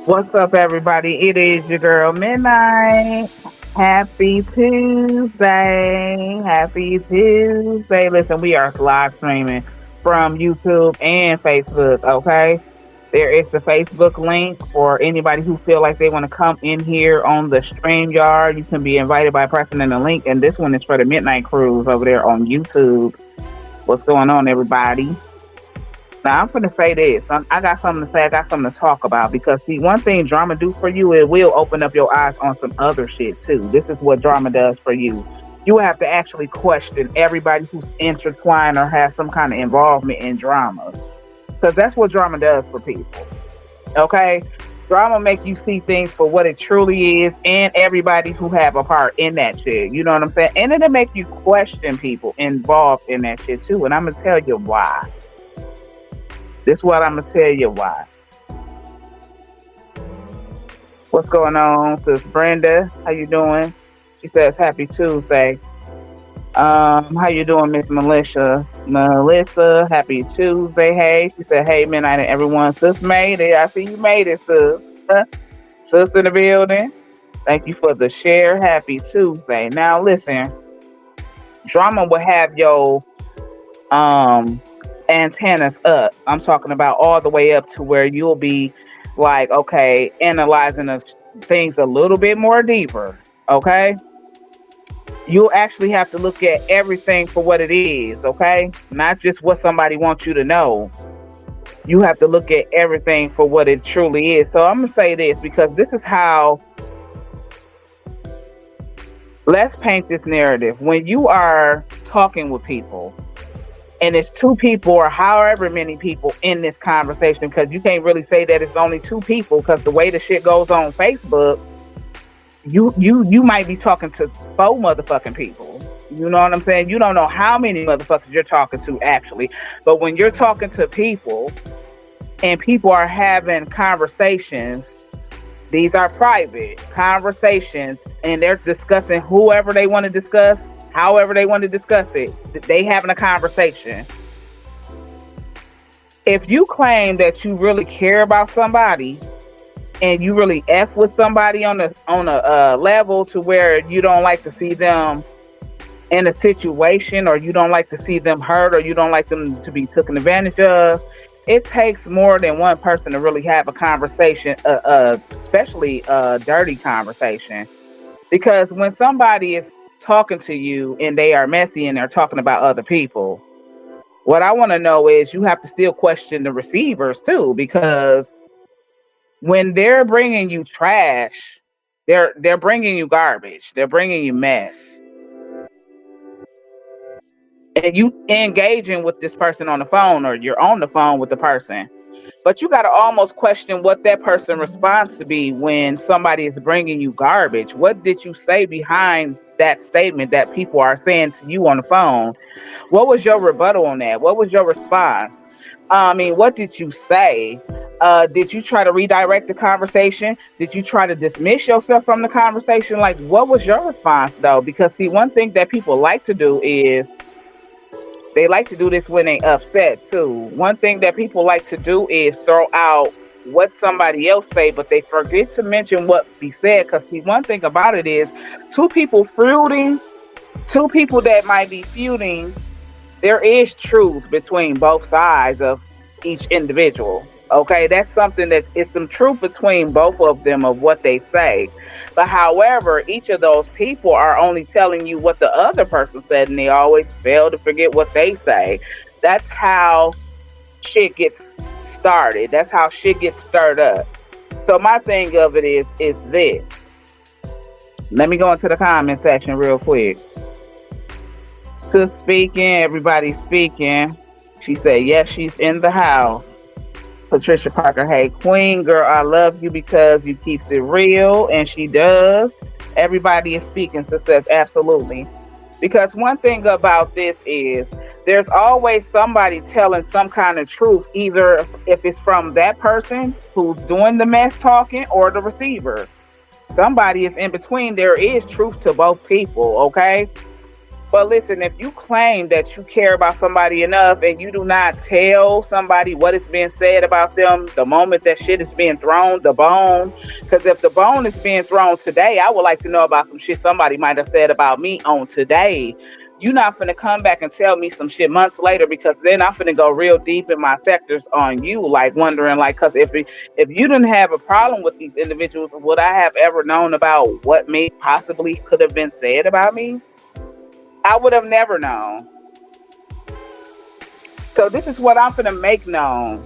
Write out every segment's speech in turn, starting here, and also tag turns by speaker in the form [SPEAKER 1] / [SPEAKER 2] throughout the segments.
[SPEAKER 1] What's up, everybody? It is your girl Midnight. Happy Tuesday. Happy Tuesday. Listen, we are live streaming from YouTube and Facebook, okay? There is the Facebook link for anybody who feel like they want to come in here on the stream yard. You can be invited by pressing in the link. And this one is for the Midnight Cruise over there on YouTube. What's going on, everybody? Now I'm gonna say this. I got something to say. I got something to talk about because see, one thing drama do for you, it will open up your eyes on some other shit too. This is what drama does for you. You have to actually question everybody who's intertwined or has some kind of involvement in drama, because that's what drama does for people. Okay, drama make you see things for what it truly is, and everybody who have a part in that shit. You know what I'm saying? And it'll make you question people involved in that shit too. And I'm gonna tell you why. This is what I'm gonna tell you why. What's going on, Sis Brenda? How you doing? She says happy Tuesday. How you doing, Miss Melissa? Melissa, happy Tuesday. Hey, she said, hey, midnight and everyone. Sis made it. I see you made it, sis. Sis in the building. Thank you for the share. Happy Tuesday. Now listen, drama will have your antennas up. I'm talking about all the way up to where you'll be like, okay, analyzing things a little bit more deeper. Okay, you'll actually have to look at everything for what it is. Okay, not just what somebody wants you to know. You have to look at everything for what it truly is. So I'm gonna say this because this is how. Let's paint this narrative. When you are talking with people, and it's two people or however many people in this conversation, because you can't really say that it's only two people, because the way the shit goes on Facebook, you might be talking to four motherfucking people. You know what I'm saying? You don't know how many motherfuckers you're talking to actually. But when you're talking to people and people are having conversations, these are private conversations, and they're discussing whoever they want to discuss, however they want to discuss it. They having a conversation. If you claim that you really care about somebody and you really F with somebody on a level to where you don't like to see them in a situation, or you don't like to see them hurt, or you don't like them to be taken advantage of, it takes more than one person to really have a conversation, especially a dirty conversation. Because when somebody is talking to you and they are messy and they're talking about other people, what I want to know is you have to still question the receivers too, because when they're bringing you trash, they're bringing you garbage, they're bringing you mess, and you engaging with this person on the phone, or you're on the phone with the person, but you got to almost question what that person response to be when somebody is bringing you garbage. What did you say behind that statement that people are saying to you on the phone? What was your rebuttal on that? What was your response? I mean, what did you say? Did you try to redirect the conversation? Did you try to dismiss yourself from the conversation? Like, what was your response though? Because see, one thing that people like to do is they like to do this when they upset too. One thing that people like to do is throw out what somebody else say, but they forget to mention what be said. Because see, one thing about it is two people that might be feuding, there is truth between both sides of each individual. Okay, that's something that is some truth between both of them of what they say. But however, each of those people are only telling you what the other person said, and they always fail to forget what they say. That's how shit gets started. That's how shit gets stirred up. So my thing of it is this. Let me go into the comment section real quick. Sis speaking, everybody speaking. She said, yes, she's in the house. Patricia Parker, hey, Queen, girl, I love you because you keeps it real, and she does. Everybody is speaking, so says absolutely. Because one thing about this is there's always somebody telling some kind of truth, either if it's from that person who's doing the mess talking or the receiver. Somebody is in between. There is truth to both people, okay? But listen, if you claim that you care about somebody enough and you do not tell somebody what is being said about them the moment that shit is being thrown, the bone, because if the bone is being thrown today, I would like to know about some shit somebody might have said about me on today. You're not finna come back and tell me some shit months later, because then I'm finna go real deep in my sectors on you, like wondering, like, because if you didn't have a problem with these individuals, would I have ever known about what may possibly could have been said about me? I would have never known. So this is what I'm gonna make known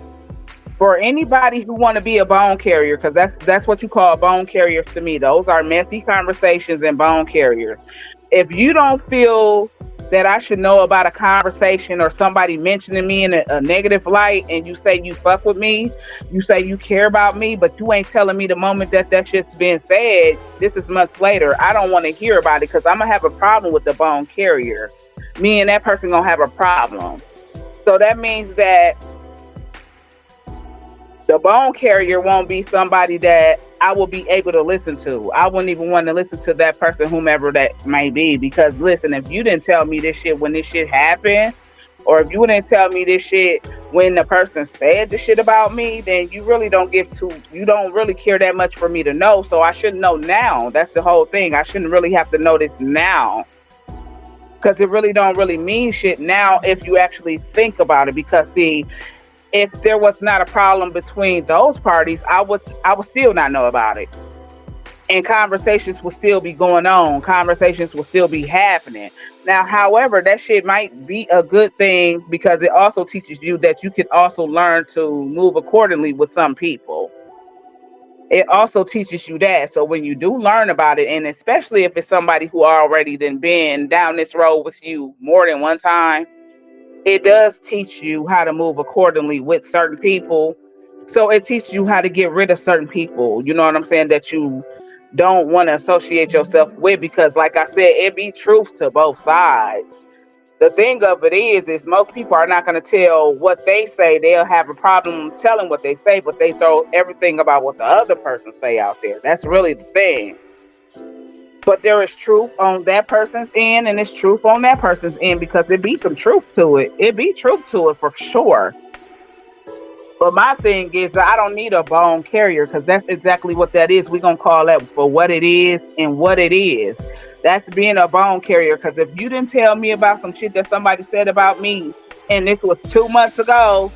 [SPEAKER 1] for anybody who want to be a bone carrier, because that's what you call bone carriers to me. Those are messy conversations and bone carriers. If you don't feel that I should know about a conversation or somebody mentioning me in a negative light, and you say you fuck with me, you say you care about me, but you ain't telling me the moment that shit's been said, this is months later, I don't want to hear about it, because I'm gonna have a problem with the bone carrier. Me and that person gonna have a problem. So that means that the bone carrier won't be somebody that I will be able to listen to. I wouldn't even want to listen to that person, whomever that may be, because listen, if you didn't tell me this shit when this shit happened, or if you didn't tell me this shit when the person said the shit about me, then you really don't really care that much for me to know. So I shouldn't know now. That's the whole thing. I shouldn't really have to know this now, because it really don't really mean shit now if you actually think about it. Because see, if there was not a problem between those parties, I would still not know about it. And conversations will still be going on. Conversations will still be happening. Now, however, that shit might be a good thing, because it also teaches you that you can also learn to move accordingly with some people. It also teaches you that. So when you do learn about it, and especially if it's somebody who already then been down this road with you more than one time, it does teach you how to move accordingly with certain people. So it teaches you how to get rid of certain people, you know what I'm saying, that you don't want to associate yourself with, because like I said, it be truth to both sides. The thing of it is most people are not going to tell what they say. They'll have a problem telling what they say, but they throw everything about what the other person say out there. That's really the thing. But there is truth on that person's end, and it's truth on that person's end, because it be some truth to it. It be truth to it for sure. But my thing is that I don't need a bone carrier, because that's exactly what that is. We're going to call that for what it is and what it is. That's being a bone carrier, because if you didn't tell me about some shit that somebody said about me, and this was 2 months ago,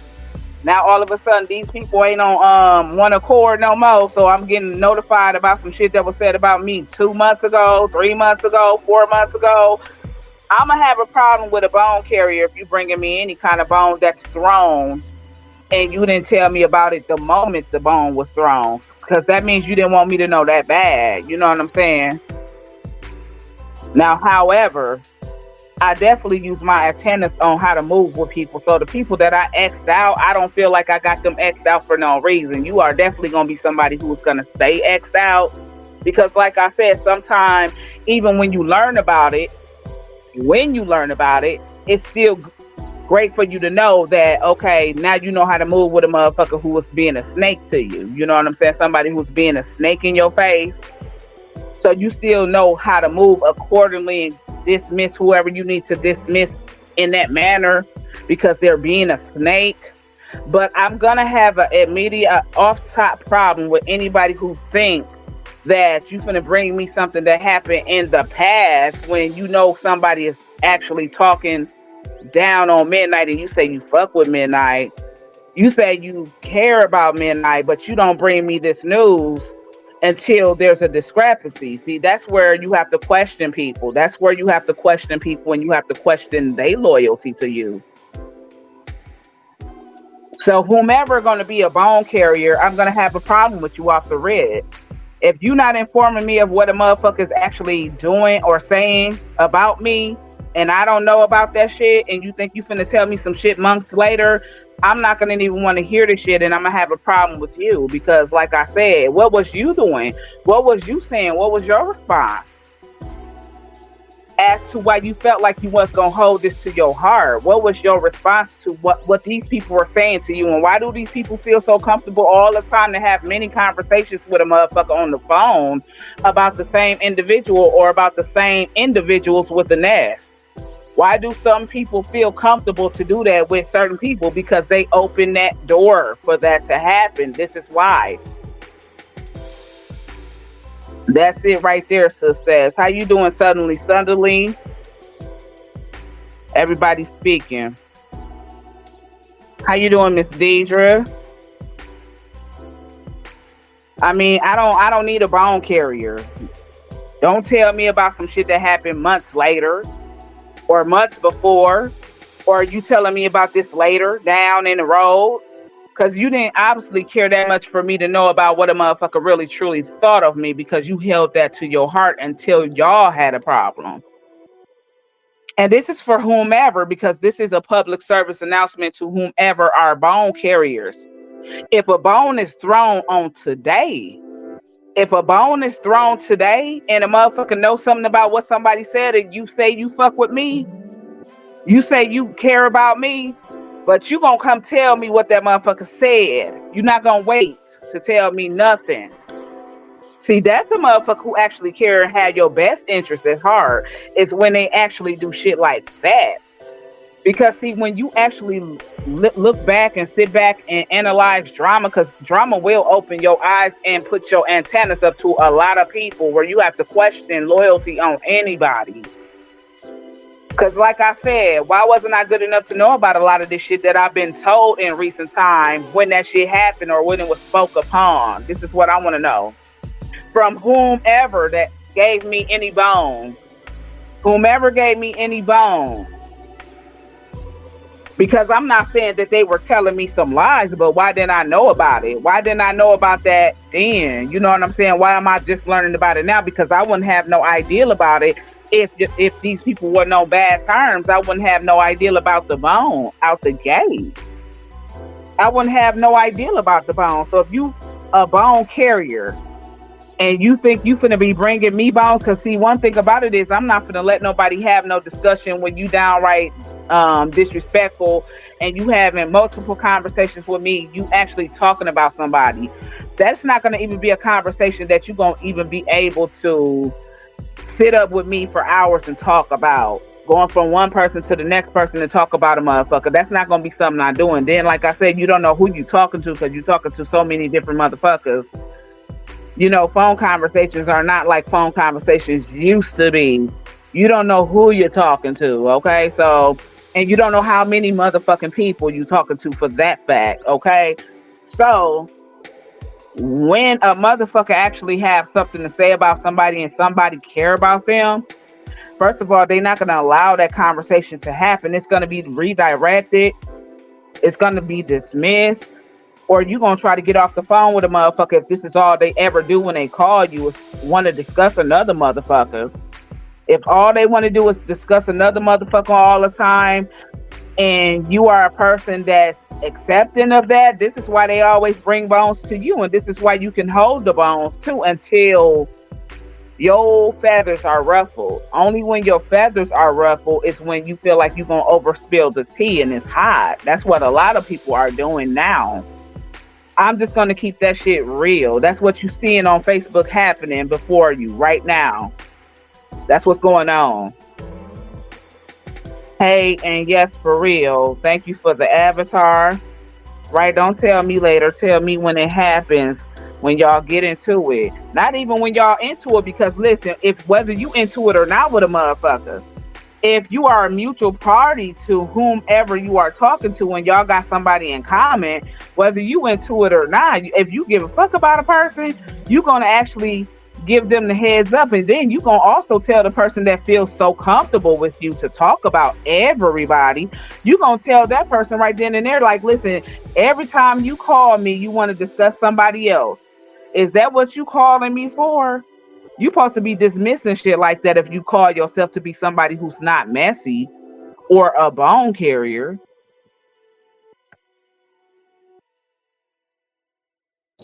[SPEAKER 1] now all of a sudden these people ain't on one accord no more. So I'm getting notified about some shit that was said about me 2 months ago, 3 months ago, 4 months ago. I'm gonna have a problem with a bone carrier if you bringing me any kind of bone that's thrown and you didn't tell me about it the moment the bone was thrown, because that means you didn't want me to know that bad. You know what I'm saying? Now, however, I definitely use my antennas on how to move with people. So the people that I X'd out, I don't feel like I got them X'd out for no reason. You are definitely going to be somebody who's going to stay X'd out. Because like I said, sometimes even when you learn about it, it's still great for you to know that, okay, now you know how to move with a motherfucker who was being a snake to you. You know what I'm saying? Somebody who's being a snake in your face. So you still know how to move accordingly and dismiss whoever you need to dismiss in that manner, because they're being a snake. But I'm gonna have an immediate off-top problem with anybody who think that you're gonna bring me something that happened in the past when you know somebody is actually talking down on Midnight, and you say you fuck with Midnight. You say you care about Midnight, but you don't bring me this news until there's a discrepancy. See, that's where you have to question people. That's where you have to question people, and you have to question their loyalty to you. So whomever going to be a bone carrier, I'm going to have a problem with you off the rip. If you're not informing me of what a motherfucker is actually doing or saying about me, and I don't know about that shit, and you think you finna tell me some shit months later, I'm not gonna even want to hear the shit, and I'm gonna have a problem with you. Because like I said, what was you doing? What was you saying? What was your response as to why you felt like you was gonna hold this to your heart? What was your response to what these people were saying to you? And why do these people feel so comfortable all the time to have many conversations with a motherfucker on the phone about the same individual or about the same individuals with a nest? Why do some people feel comfortable to do that with certain people? Because they open that door for that to happen. This is why. That's it right there, sis says. How you doing suddenly? Suddenly, everybody's speaking. How you doing, Miss Deidre? I mean, I don't need a bone carrier. Don't tell me about some shit that happened months later or months before, or you telling me about this later down in the road. Cause you didn't obviously care that much for me to know about what a motherfucker really truly thought of me because you held that to your heart until y'all had a problem. And this is for whomever, because this is a public service announcement to whomever are bone carriers. If a bone is thrown on today, if a bone is thrown today and a motherfucker knows something about what somebody said and you say you fuck with me, you say you care about me, but you gonna come tell me what that motherfucker said. You're not gonna wait to tell me nothing. See, that's a motherfucker who actually care and have your best interest at heart. Is when they actually do shit like that. Because see, when you actually look back and sit back and analyze drama, because drama will open your eyes and put your antennas up to a lot of people where you have to question loyalty on anybody. Because like I said, why wasn't I good enough to know about a lot of this shit that I've been told in recent time when that shit happened or when it was spoke upon? This is what I want to know. From whomever that gave me any bones. Whomever gave me any bones. Because I'm not saying that they were telling me some lies, but why didn't I know about it? Why didn't I know about that then? You know what I'm saying? Why am I just learning about it now? Because I wouldn't have no idea about it if these people weren't on bad terms. I wouldn't have no idea about the bone out the gate. I wouldn't have no idea about the bone. So if you a bone carrier and you think you finna be bringing me bones, because see, one thing about it is I'm not finna let nobody have no discussion when you downright disrespectful and you having multiple conversations with me, you actually talking about somebody. That's not going to even be a conversation that you're going to even be able to sit up with me for hours and talk about. Going from one person to the next person and talk about a motherfucker. That's not going to be something I'm doing. Then, like I said, you don't know who you talking to because you're talking to so many different motherfuckers. You know, phone conversations are not like phone conversations used to be. You don't know who you're talking to, okay? So, and you don't know how many motherfucking people you talking to for that fact, okay? So, when a motherfucker actually have something to say about somebody and somebody care about them, first of all, they're not going to allow that conversation to happen. It's going to be redirected. It's going to be dismissed. Or you going to try to get off the phone with a motherfucker if this is all they ever do when they call you is want to discuss another motherfucker. If all they want to do is discuss another motherfucker all the time, and you are a person that's accepting of that, this is why they always bring bones to you, and this is why you can hold the bones too until your feathers are ruffled. Only when your feathers are ruffled is when you feel like you're going to overspill the tea and it's hot. That's what a lot of people are doing now. I'm just going to keep that shit real. That's what you're seeing on Facebook happening before you right now. That's what's going on. Hey, and yes, for real. Thank you for the avatar. Right? Don't tell me later. Tell me when it happens, when y'all get into it. Not even when y'all into it, because listen, if whether you into it or not with a motherfucker, if you are a mutual party to whomever you are talking to and y'all got somebody in common, whether you into it or not, if you give a fuck about a person, you're going to actually give them the heads up, and then you gonna also tell the person that feels so comfortable with you to talk about everybody, you gonna tell that person right then and there, like, listen, every time you call me you want to discuss somebody else. Is that what you calling me for? You supposed to be dismissing shit like that if you call yourself to be somebody who's not messy or a bone carrier.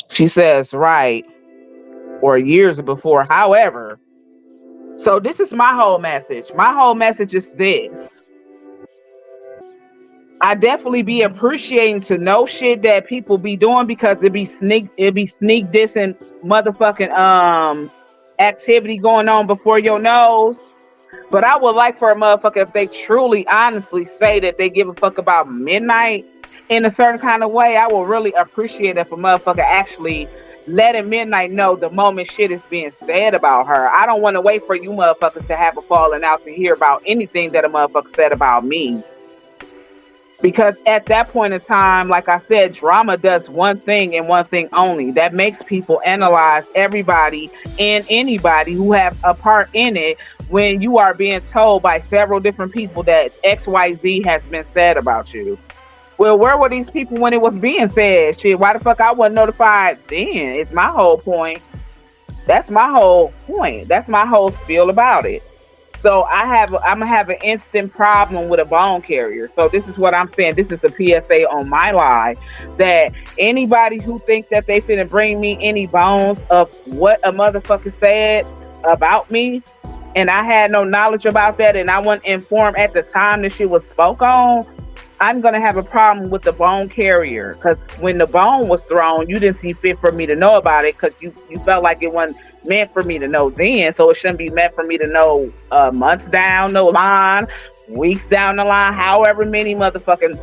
[SPEAKER 1] She says right, or years before. However, so this is my whole message. My whole message is this. I definitely be appreciating to know shit that people be doing, because it be sneak dissing motherfucking activity going on before your nose. But I would like for a motherfucker, if they truly, honestly say that they give a fuck about midnight in a certain kind of way, I will really appreciate if a motherfucker actually letting midnight know the moment shit is being said about her. I don't want to wait for you motherfuckers to have a falling out to hear about anything that a motherfucker said about me. Because at that point in time, like I said, drama does one thing and one thing only. That makes people analyze everybody and anybody who have a part in it when you are being told by several different people that XYZ has been said about you. Well, where were these people when it was being said? Shit, why the fuck I wasn't notified then? It's my whole point. That's my whole point. That's my whole spiel about it. So I'm gonna have an instant problem with a bone carrier. So this is what I'm saying. This is a PSA on my live, that anybody who thinks that they finna bring me any bones of what a motherfucker said about me, and I had no knowledge about that, and I wasn't informed at the time that shit was spoke on, I'm gonna have a problem with the bone carrier. Because when the bone was thrown, you didn't see fit for me to know about it, because you felt like it wasn't meant for me to know then, so it shouldn't be meant for me to know months down the line, weeks down the line, however many motherfucking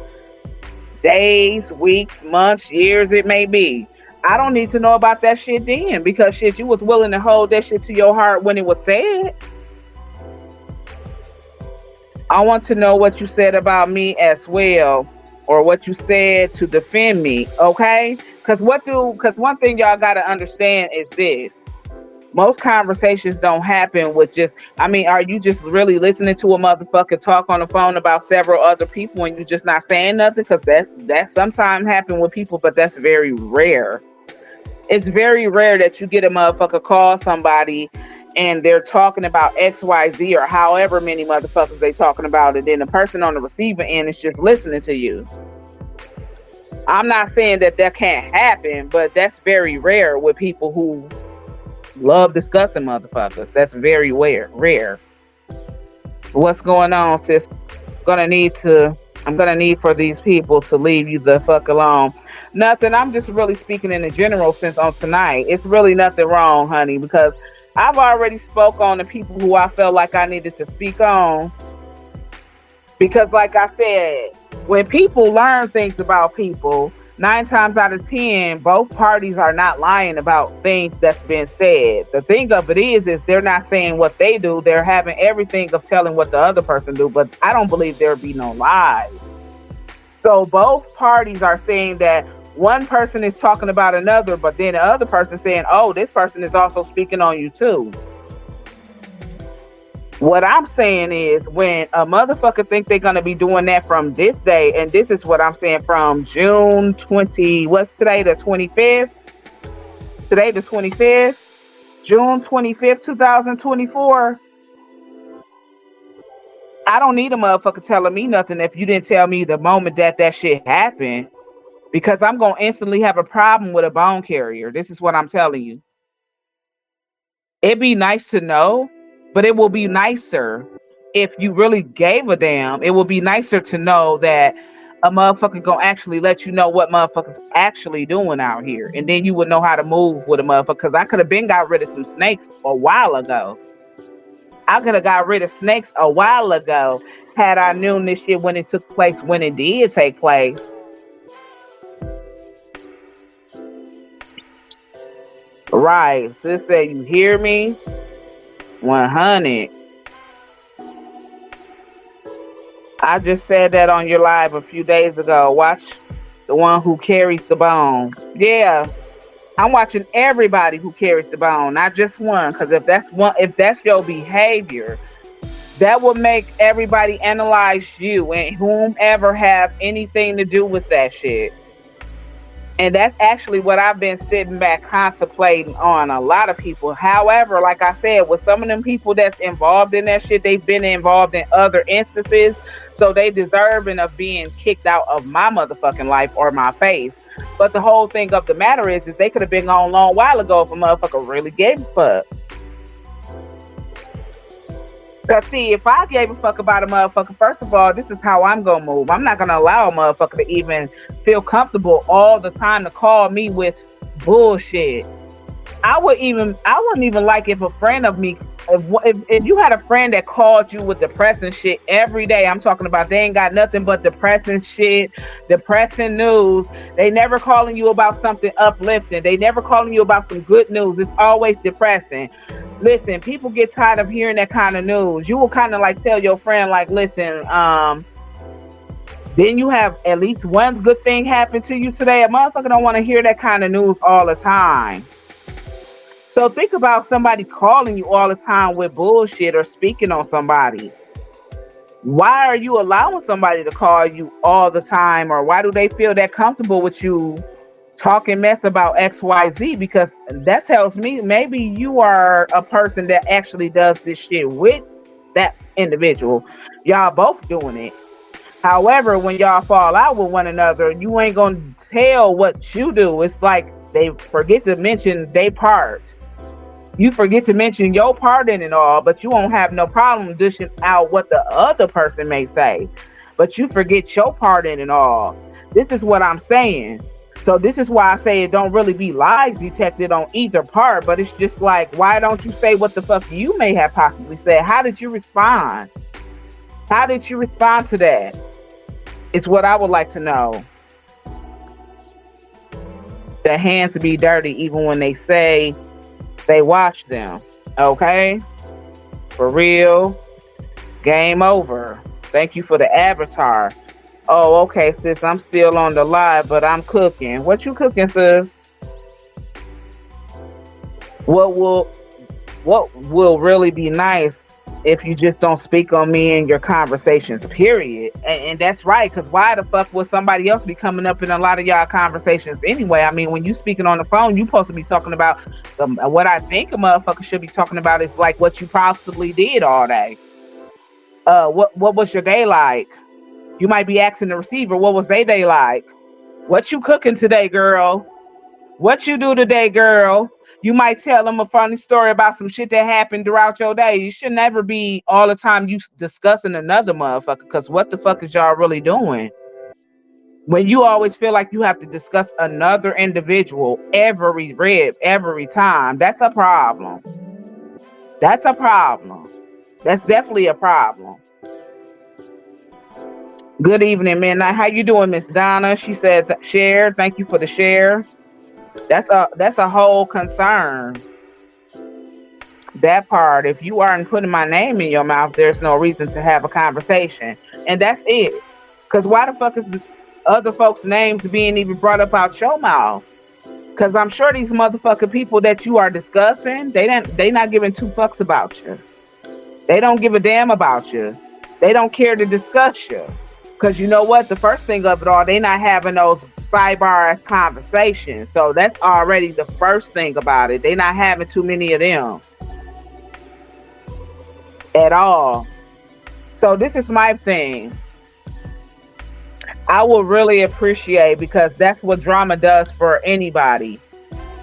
[SPEAKER 1] days, weeks, months, years it may be. I don't need to know about that shit then, because shit, you was willing to hold that shit to your heart when it was said. I want to know what you said about me as well, or what you said to defend me, okay? Because one thing y'all gotta understand is this. Most conversations don't happen with just, are you just really listening to a motherfucker talk on the phone about several other people and you just not saying nothing? Because that sometimes happen with people, but that's very rare. It's very rare that you get a motherfucker call somebody and they're talking about XYZ or however many motherfuckers they talking about, and then the person on the receiver end is just listening to you. I'm not saying that can't happen, but that's very rare with people who love discussing motherfuckers. That's very rare. What's going on, sis? I'm gonna need for these people to leave you the fuck alone. Nothing. I'm just really speaking in a general sense on tonight. It's really nothing wrong, honey, because I've already spoke on the people who I felt like I needed to speak on. Because like I said, when people learn things about people, 9 times out of 10, both parties are not lying about things that's been said. The thing of it is they're not saying what they do. They're having everything of telling what the other person do. But I don't believe there'll be no lies. So both parties are saying that one person is talking about another, but then the other person saying, oh, this person is also speaking on you too. What I'm saying is, when a motherfucker think they're going to be doing that from this day, and this is what I'm saying from June 20, what's today, the 25th? Today, the 25th? June 25th, 2024. I don't need a motherfucker telling me nothing if you didn't tell me the moment that shit happened, because I'm going to instantly have a problem with a bone carrier. This is what I'm telling you. It'd be nice to know, but it will be nicer if you really gave a damn. It will be nicer to know that a motherfucker gonna actually let you know what motherfuckers actually doing out here. And then you would know how to move with a motherfucker. Because I could have been got rid of some snakes a while ago. I could have got rid of snakes a while ago had I known this shit when it took place, when it did take place. Right. Sis said, you hear me? 100. I just said that on your live a few days ago. Watch the one who carries the bone. Yeah, I'm watching everybody who carries the bone, not just one. Because if that's your behavior, that will make everybody analyze you and whomever have anything to do with that shit. And that's actually what I've been sitting back contemplating on a lot of people. However, like I said, with some of them people that's involved in that shit, they've been involved in other instances. So they deserving of being kicked out of my motherfucking life or my face. But the whole thing of the matter is they could have been gone a long while ago if a motherfucker really gave a fuck. Because see, if I gave a fuck about a motherfucker, first of all, this is how I'm going to move. I'm not going to allow a motherfucker to even feel comfortable all the time to call me with bullshit. I wouldn't even like if a friend of me, if you had a friend that called you with depressing shit every day. I'm talking about they ain't got nothing but depressing shit, depressing news. They never calling you about something uplifting. They never calling you about some good news. It's always depressing. Listen, people get tired of hearing that kind of news. You will kind of like tell your friend like, listen, then you have at least one good thing happen to you today. A motherfucker don't want to hear that kind of news all the time. So think about somebody calling you all the time with bullshit or speaking on somebody. Why are you allowing somebody to call you all the time, or why do they feel that comfortable with you talking mess about XYZ? Because that tells me maybe you are a person that actually does this shit with that individual. Y'all both doing it. However, when y'all fall out with one another, you ain't gonna tell what you do. It's like they forget to mention their part. You forget to mention your part in it all, but you won't have no problem dishing out what the other person may say. But you forget your part in it all. This is what I'm saying. So this is why I say it don't really be lies detected on either part, but it's just like, why don't you say what the fuck you may have possibly said? How did you respond? How did you respond to that? It's what I would like to know. The hands be dirty even when they say they wash them. Okay? For real. Game over. Thank you for the avatar. Oh, okay, sis. I'm still on the live, but I'm cooking. What you cooking, sis? What will really be nice if you just don't speak on me in your conversations, period. And that's right, because why the fuck would somebody else be coming up in a lot of y'all conversations anyway? I mean, when you speaking on the phone, you supposed to be talking about what I think a motherfucker should be talking about is like what you possibly did all day. What was your day like? You might be asking the receiver, what was their day like? What you cooking today, girl? What you do today, girl? You might tell them a funny story about some shit that happened throughout your day. You should never be all the time you discussing another motherfucker, because what the fuck is y'all really doing? When you always feel like you have to discuss another individual every time, that's a problem. That's a problem. That's definitely a problem. Good evening, midnight. How you doing, Miss Donna? She said share. Thank you for the share. That's a whole concern. That part, if you aren't putting my name in your mouth, there's no reason to have a conversation. And that's it. Because why the fuck is other folks' names being even brought up out your mouth? Because I'm sure these motherfucking people that you are discussing, they not giving two fucks about you. They don't give a damn about you. They don't care to discuss you. Because you know what? The first thing of it all, they not having those sidebar ass conversations. So that's already the first thing about it. They not having too many of them at all. So this is my thing. I will really appreciate, because that's what drama does for anybody.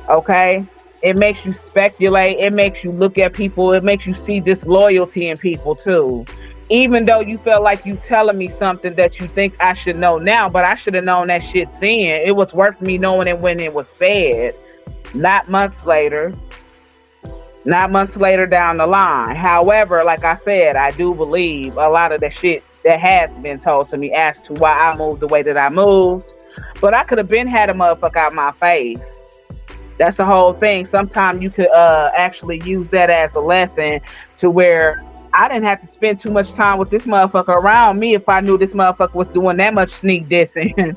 [SPEAKER 1] Okay? It makes you speculate. It makes you look at people. It makes you see disloyalty in people too. Even though you feel like you telling me something that you think I should know now, but I should have known that shit then. It was worth me knowing it when it was said, not months later. Not months later down the line. However, like I said, I do believe a lot of the shit that has been told to me as to why I moved the way that I moved. But I could have been had a motherfucker out my face. That's the whole thing. Sometimes you could actually use that as a lesson to where I didn't have to spend too much time with this motherfucker around me if I knew this motherfucker was doing that much sneak dissing.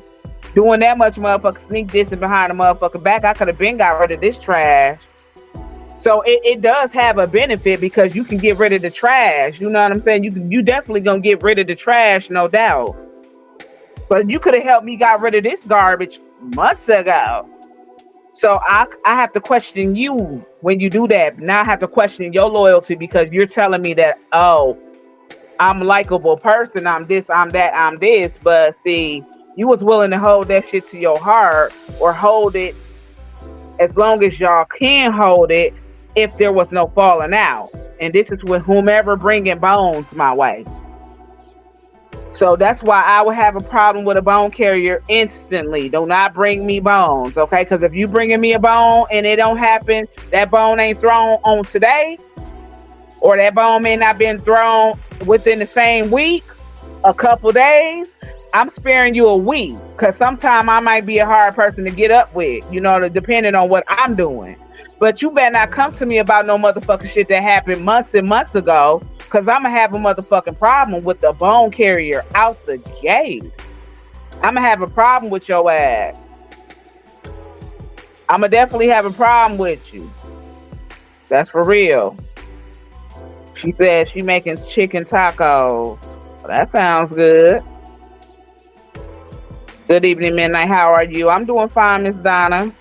[SPEAKER 1] Doing that much motherfucker sneak dissing behind the motherfucker back. I could have been got rid of this trash. So it does have a benefit, because you can get rid of the trash. You know what I'm saying? You definitely gonna get rid of the trash, no doubt. But you could have helped me got rid of this garbage months ago. So I have to question you when you do that. Now I have to question your loyalty, because you're telling me that, oh, I'm a likable person, I'm this, I'm that, I'm this. But see, you was willing to hold that shit to your heart, or hold it as long as y'all can hold it if there was no falling out. And this is with whomever bringing bones my way. So that's why I would have a problem with a bone carrier instantly. Do not bring me bones, okay? Because if you bringing me a bone and it don't happen, that bone ain't thrown on today, or that bone may not been thrown within the same week, a couple days, I'm sparing you a week. Because sometimes I might be a hard person to get up with, depending on what I'm doing. But you better not come to me about no motherfucking shit that happened months and months ago, because I'm going to have a motherfucking problem with the bone carrier out the gate. I'm going to have a problem with your ass. I'm going to definitely have a problem with you. That's for real. She said she making chicken tacos. That sounds good. Good evening, Midnight. How are you? I'm doing fine, Miss Donna.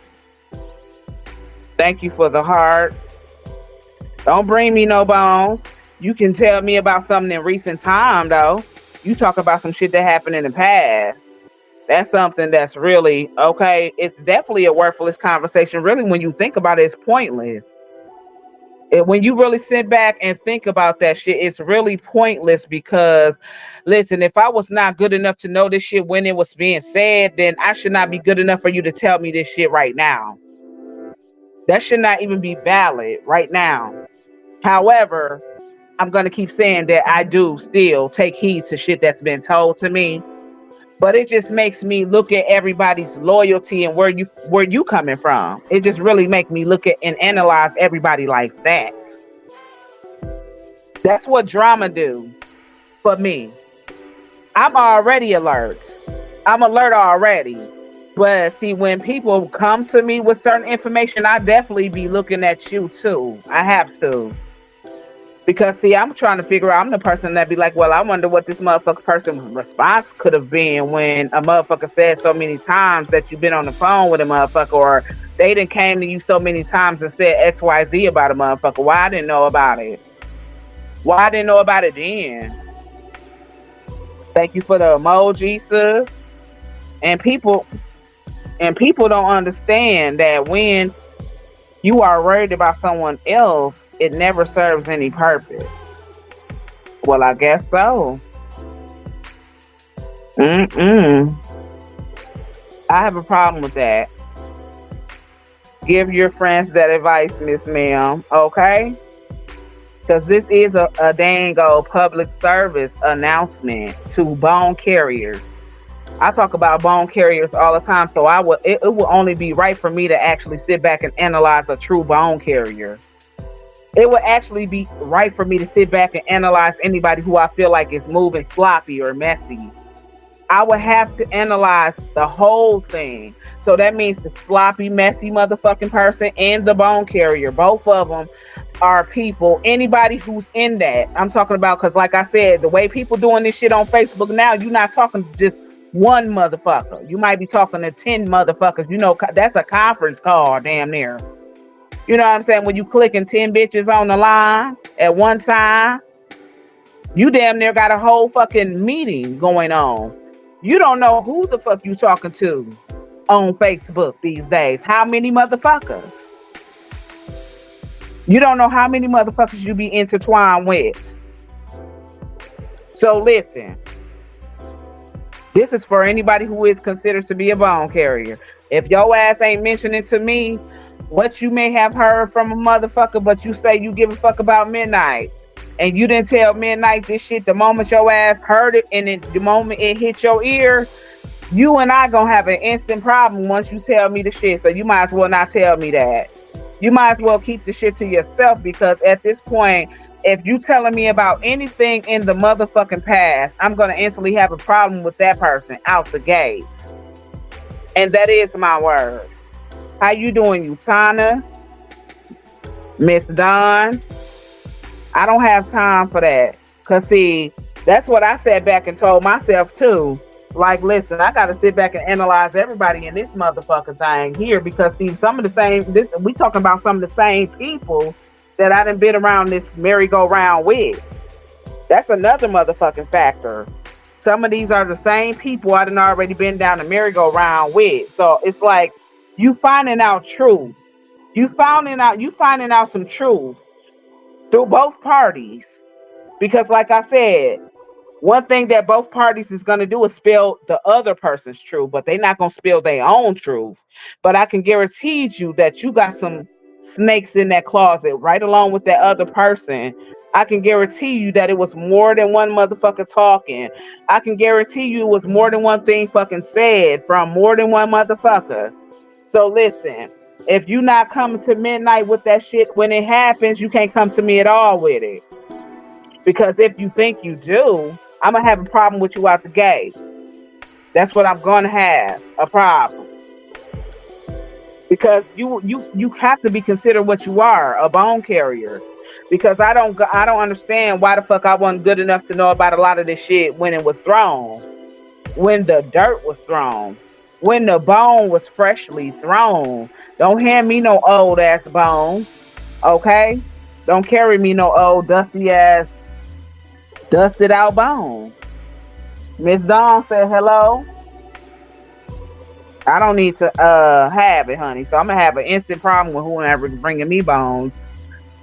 [SPEAKER 1] Thank you for the hearts. Don't bring me no bones. You can tell me about something in recent time, though. You talk about some shit that happened in the past. That's something that's really, okay, it's definitely a worthless conversation. Really, when you think about it, it's pointless. When you really sit back and think about that shit, it's really pointless because, listen, if I was not good enough to know this shit when it was being said, then I should not be good enough for you to tell me this shit right now. That should not even be valid right now. However, I'm going to keep saying that I do still take heed to shit that's been told to me. But it just makes me look at everybody's loyalty and where you coming from. It just really make me look at and analyze everybody like that. That's what drama do for me. I'm already alert. I'm alert already. But see, when people come to me with certain information, I definitely be looking at you too. I have to. Because see, I'm trying to figure out, I'm the person that be like, well, I wonder what this motherfucker person's response could have been when a motherfucker said so many times that you've been on the phone with a motherfucker, or they done came to you so many times and said XYZ about a motherfucker. Why I didn't know about it? Why I didn't know about it then? Thank you for the emoji, sis. And people don't understand that when you are worried about someone else, it never serves any purpose. Well, I guess so. I have a problem with that. Give your friends that advice, Miss Ma'am, okay? Because this is a dang old public service announcement to bone carriers. I talk about bone carriers all the time, so it will only be right for me to actually sit back and analyze a true bone carrier. It would actually be right for me to sit back and analyze anybody who I feel like is moving sloppy or messy. I would have to analyze the whole thing. So that means the sloppy, messy motherfucking person and the bone carrier. Both of them are people. Anybody who's in that. I'm talking about, because like I said, the way people doing this shit on Facebook now, you're not talking to just one motherfucker. You might be talking to 10 motherfuckers. That's a conference call, damn near. You know what I'm saying? When you clicking 10 bitches on the line at one time, you damn near got a whole fucking meeting going on. You don't know who the fuck you talking to on Facebook these days. How many motherfuckers? You don't know how many motherfuckers you be intertwined with. So listen. This is for anybody who is considered to be a bone carrier. If your ass ain't mentioning to me what you may have heard from a motherfucker, but you say you give a fuck about Midnight, and you didn't tell Midnight this shit the moment your ass heard it, and the moment it hit your ear, you and I gonna have an instant problem once you tell me the shit. So you might as well not tell me that. You might as well keep the shit to yourself, because at this point, if you telling me about anything in the motherfucking past, I'm going to instantly have a problem with that person out the gate. And that is my word. How you doing, Utana? Miss Dawn? I don't have time for that. Because, see, that's what I sat back and told myself, too. Like, listen, I got to sit back and analyze everybody in this motherfucker thing here. Because, see, we talking about some of the same people that I done been around this merry-go-round with. That's another motherfucking factor. Some of these are the same people I done already been down the merry-go-round with. So it's like you finding out truth. You finding out some truth through both parties. Because like I said, One thing that both parties is going to do is spill the other person's truth, but they're not going to spill their own truth. But I can guarantee you that you got some snakes in that closet right along with that other person. I can guarantee you that it was more than one motherfucker talking. I can guarantee you it was more than one thing fucking said from more than one motherfucker. So listen, if you not coming to midnight with that shit when it happens, you can't come to me at all with it. Because if you think you do, I'm gonna have a problem with you out the gate. That's what I'm gonna have a problem. Because you have to be considered what you are, a bone carrier. Because I don't understand why the fuck I wasn't good enough to know about a lot of this shit when it was thrown, when the dirt was thrown, when the bone was freshly thrown. Don't hand me no old ass bone, okay? Don't carry me no old dusty ass dusted out bone. Miss Dawn said hello. I don't need to have it, honey. So I'm gonna have an instant problem with whoever bringing me bones.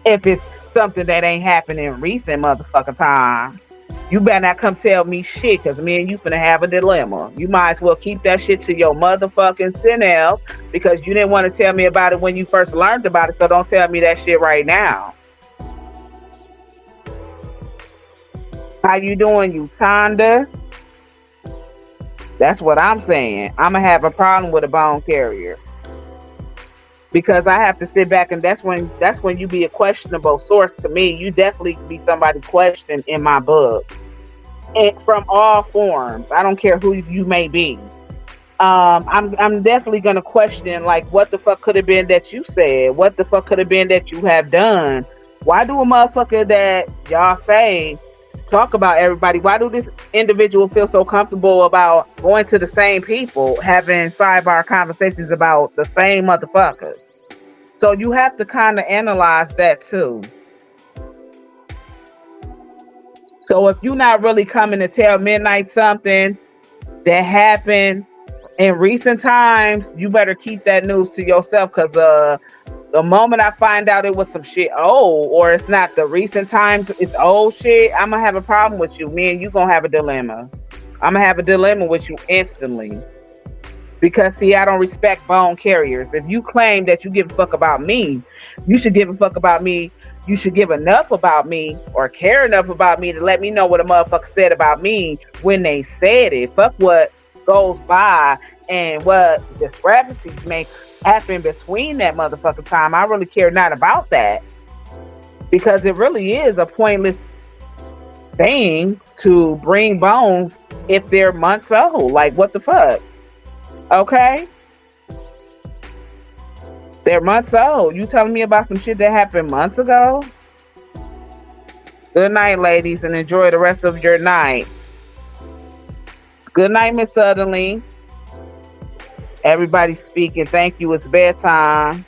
[SPEAKER 1] If it's something that ain't happening in recent motherfucking times, you better not come tell me shit, cause me and you finna have a dilemma. You might as well keep that shit to your motherfucking self, because you didn't want to tell me about it when you first learned about it. So don't tell me that shit right now. How you doing, you Tonda? That's what I'm saying. I'm gonna have a problem with a bone carrier because I have to sit back, and that's when you be a questionable source to me. You definitely be somebody questioned in my book, and from all forms. I don't care who you may be. I'm definitely gonna question, like, what the fuck could have been that you said? What the fuck could have been that you have done? Why do a motherfucker that y'all say talk about everybody? Why do this individual feel so comfortable about going to the same people, having sidebar conversations about the same motherfuckers? So you have to kind of analyze that too. So if you're not really coming to tell Midnight something that happened in recent times, you better keep that news to yourself, because the moment I find out it was some shit old, or it's not the recent times, it's old shit, I'm gonna have a problem with you. Me and you gonna have a dilemma. I'm gonna have a dilemma with you instantly. Because see, I don't respect bone carriers. If you claim that you give a fuck about me, you should give a fuck about me. You should give enough about me or care enough about me to let me know what a motherfucker said about me when they said it. Fuck what goes by and what discrepancies may happen between that motherfucking time. I really care not about that, because it really is a pointless thing to bring bones if they're months old. Like, what the fuck? Okay? They're months old. You telling me about some shit that happened months ago? Good night, ladies, and enjoy the rest of your night. Good night, Miss Sutherland. Everybody speaking. Thank you. It's bedtime.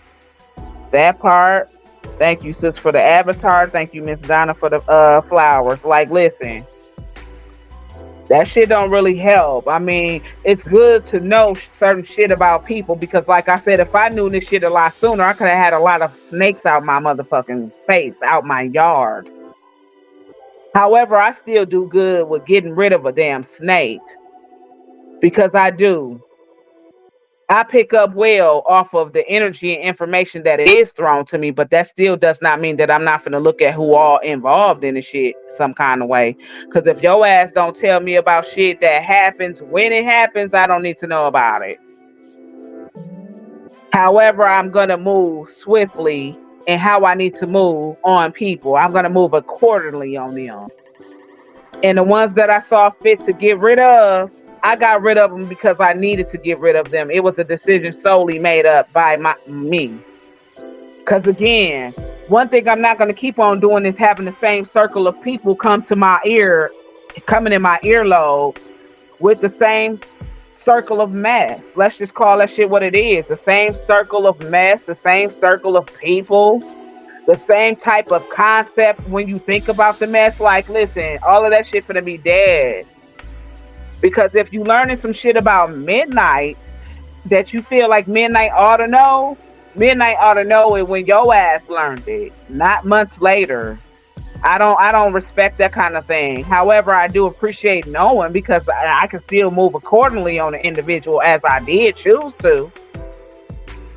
[SPEAKER 1] That part. Thank you, sis, for the avatar. Thank you, Miss Donna, for the flowers. Like, listen, that shit don't really help. I mean, it's good to know certain shit about people, because, like I said, if I knew this shit a lot sooner, I could have had a lot of snakes out my motherfucking face, out my yard. However, I still do good with getting rid of a damn snake, because I do. I pick up well off of the energy and information that is thrown to me, but that still does not mean that I'm not going to look at who all involved in the shit some kind of way. Because if your ass don't tell me about shit that happens when it happens, I don't need to know about it. However, I'm going to move swiftly in how I need to move on people. I'm going to move accordingly on them. And the ones that I saw fit to get rid of, I got rid of them because I needed to get rid of them. It was a decision solely made up by me. Because again, one thing I'm not going to keep on doing is having the same circle of people come to my ear, coming in my earlobe with the same circle of mess. Let's just call that shit what it is. The same circle of mess, the same circle of people, the same type of concept when you think about the mess. Like, listen, all of that shit finna be dead. Because if you learning some shit about Midnight that you feel like Midnight ought to know it when your ass learned it, not months later. I don't respect that kind of thing. However, I do appreciate knowing because I can still move accordingly on an individual as I did choose to.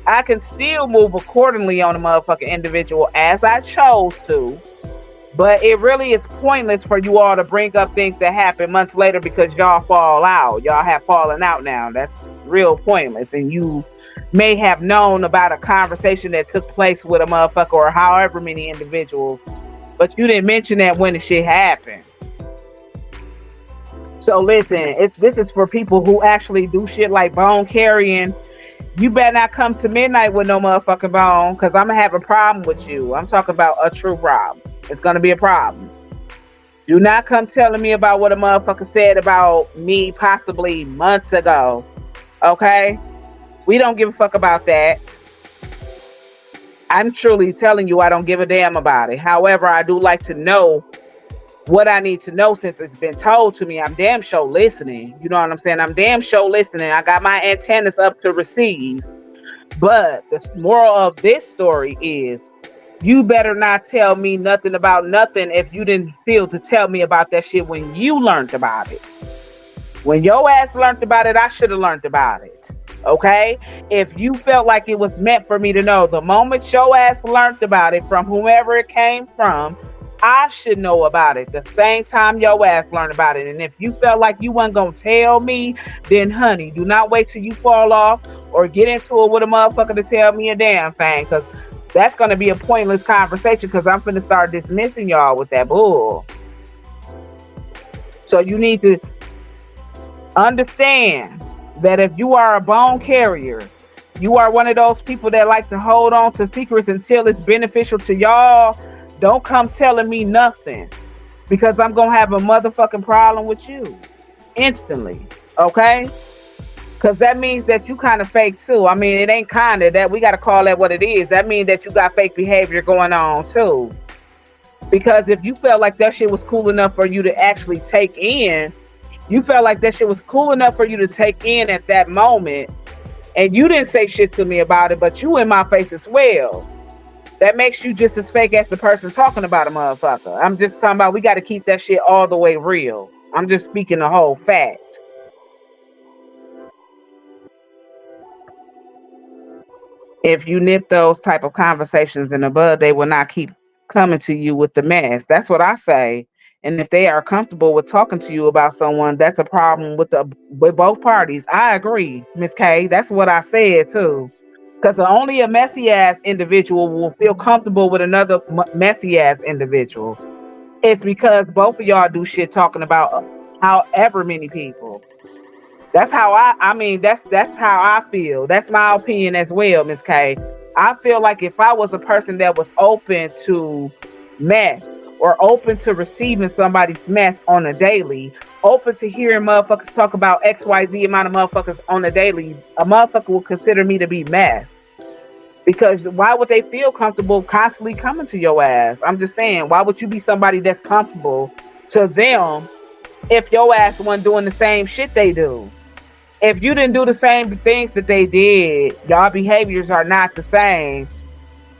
[SPEAKER 1] I can still move accordingly on a motherfucking individual as I chose to. But it really is pointless for you all to bring up things that happen months later because y'all fall out. Y'all have fallen out now. That's real pointless. And you may have known about a conversation that took place with a motherfucker or however many individuals, but you didn't mention that when the shit happened. So listen, this is for people who actually do shit like bone carrying. You better not come to midnight with no motherfucking bone, because I'm gonna have a problem with you. I'm talking about a true problem. It's gonna be a problem. Do not come telling me about what a motherfucker said about me possibly months ago. Okay? We don't give a fuck about that. I'm truly telling you I don't give a damn about it. However, I do like to know what I need to know since it's been told to me. I'm damn sure listening. You know what I'm saying? I'm damn sure listening. I got my antennas up to receive. But the moral of this story is you better not tell me nothing about nothing if you didn't feel to tell me about that shit when you learned about it. When your ass learned about it, I should have learned about it. Okay? If you felt like it was meant for me to know, the moment your ass learned about it from whomever it came from, I should know about it the same time your ass learned about it. And if you felt like you wasn't gonna tell me, then honey, do not wait till you fall off or get into it with a motherfucker to tell me a damn thing, because that's gonna be a pointless conversation, because I'm finna start dismissing y'all with that bull. So you need to understand that if you are a bone carrier, you are one of those people that like to hold on to secrets until it's beneficial to y'all. Don't come telling me nothing, because I'm going to have a motherfucking problem with you instantly. Okay? Because that means that you kind of fake too. I mean, it ain't kind of that. We got to call that what it is. That means that you got fake behavior going on too. Because if you felt like that shit was cool enough for you to actually take in, you felt like that shit was cool enough for you to take in at that moment, and you didn't say shit to me about it, but you in my face as well. That makes you just as fake as the person talking about a motherfucker. I'm just talking about we got to keep that shit all the way real. I'm just speaking the whole fact. If you nip those type of conversations in the bud, they will not keep coming to you with the mess. That's what I say. And if they are comfortable with talking to you about someone, that's a problem with both parties. I agree, Miss K. That's what I said too. Because only a messy ass individual will feel comfortable with another messy ass individual. It's because both of y'all do shit talking about however many people. That's how I mean, that's how I feel. That's my opinion as well, Miss K. I feel like if I was a person that was open to mess or open to receiving somebody's mess on a daily, open to hearing motherfuckers talk about XYZ amount of motherfuckers on a daily, a motherfucker will consider me to be mess. Because why would they feel comfortable constantly coming to your ass? I'm just saying, why would you be somebody that's comfortable to them if your ass wasn't doing the same shit they do? If you didn't do the same things that they did, y'all behaviors are not the same.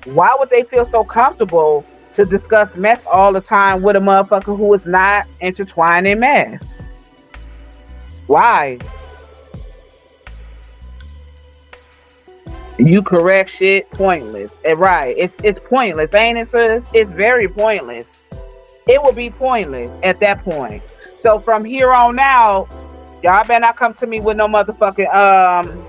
[SPEAKER 1] Why would they feel so comfortable to discuss mess all the time with a motherfucker who is not intertwined in mess? Why? You correct shit, pointless. Right. It's pointless, ain't it, sis? It's very pointless. It will be pointless at that point. So from here on out, y'all better not come to me with no motherfucking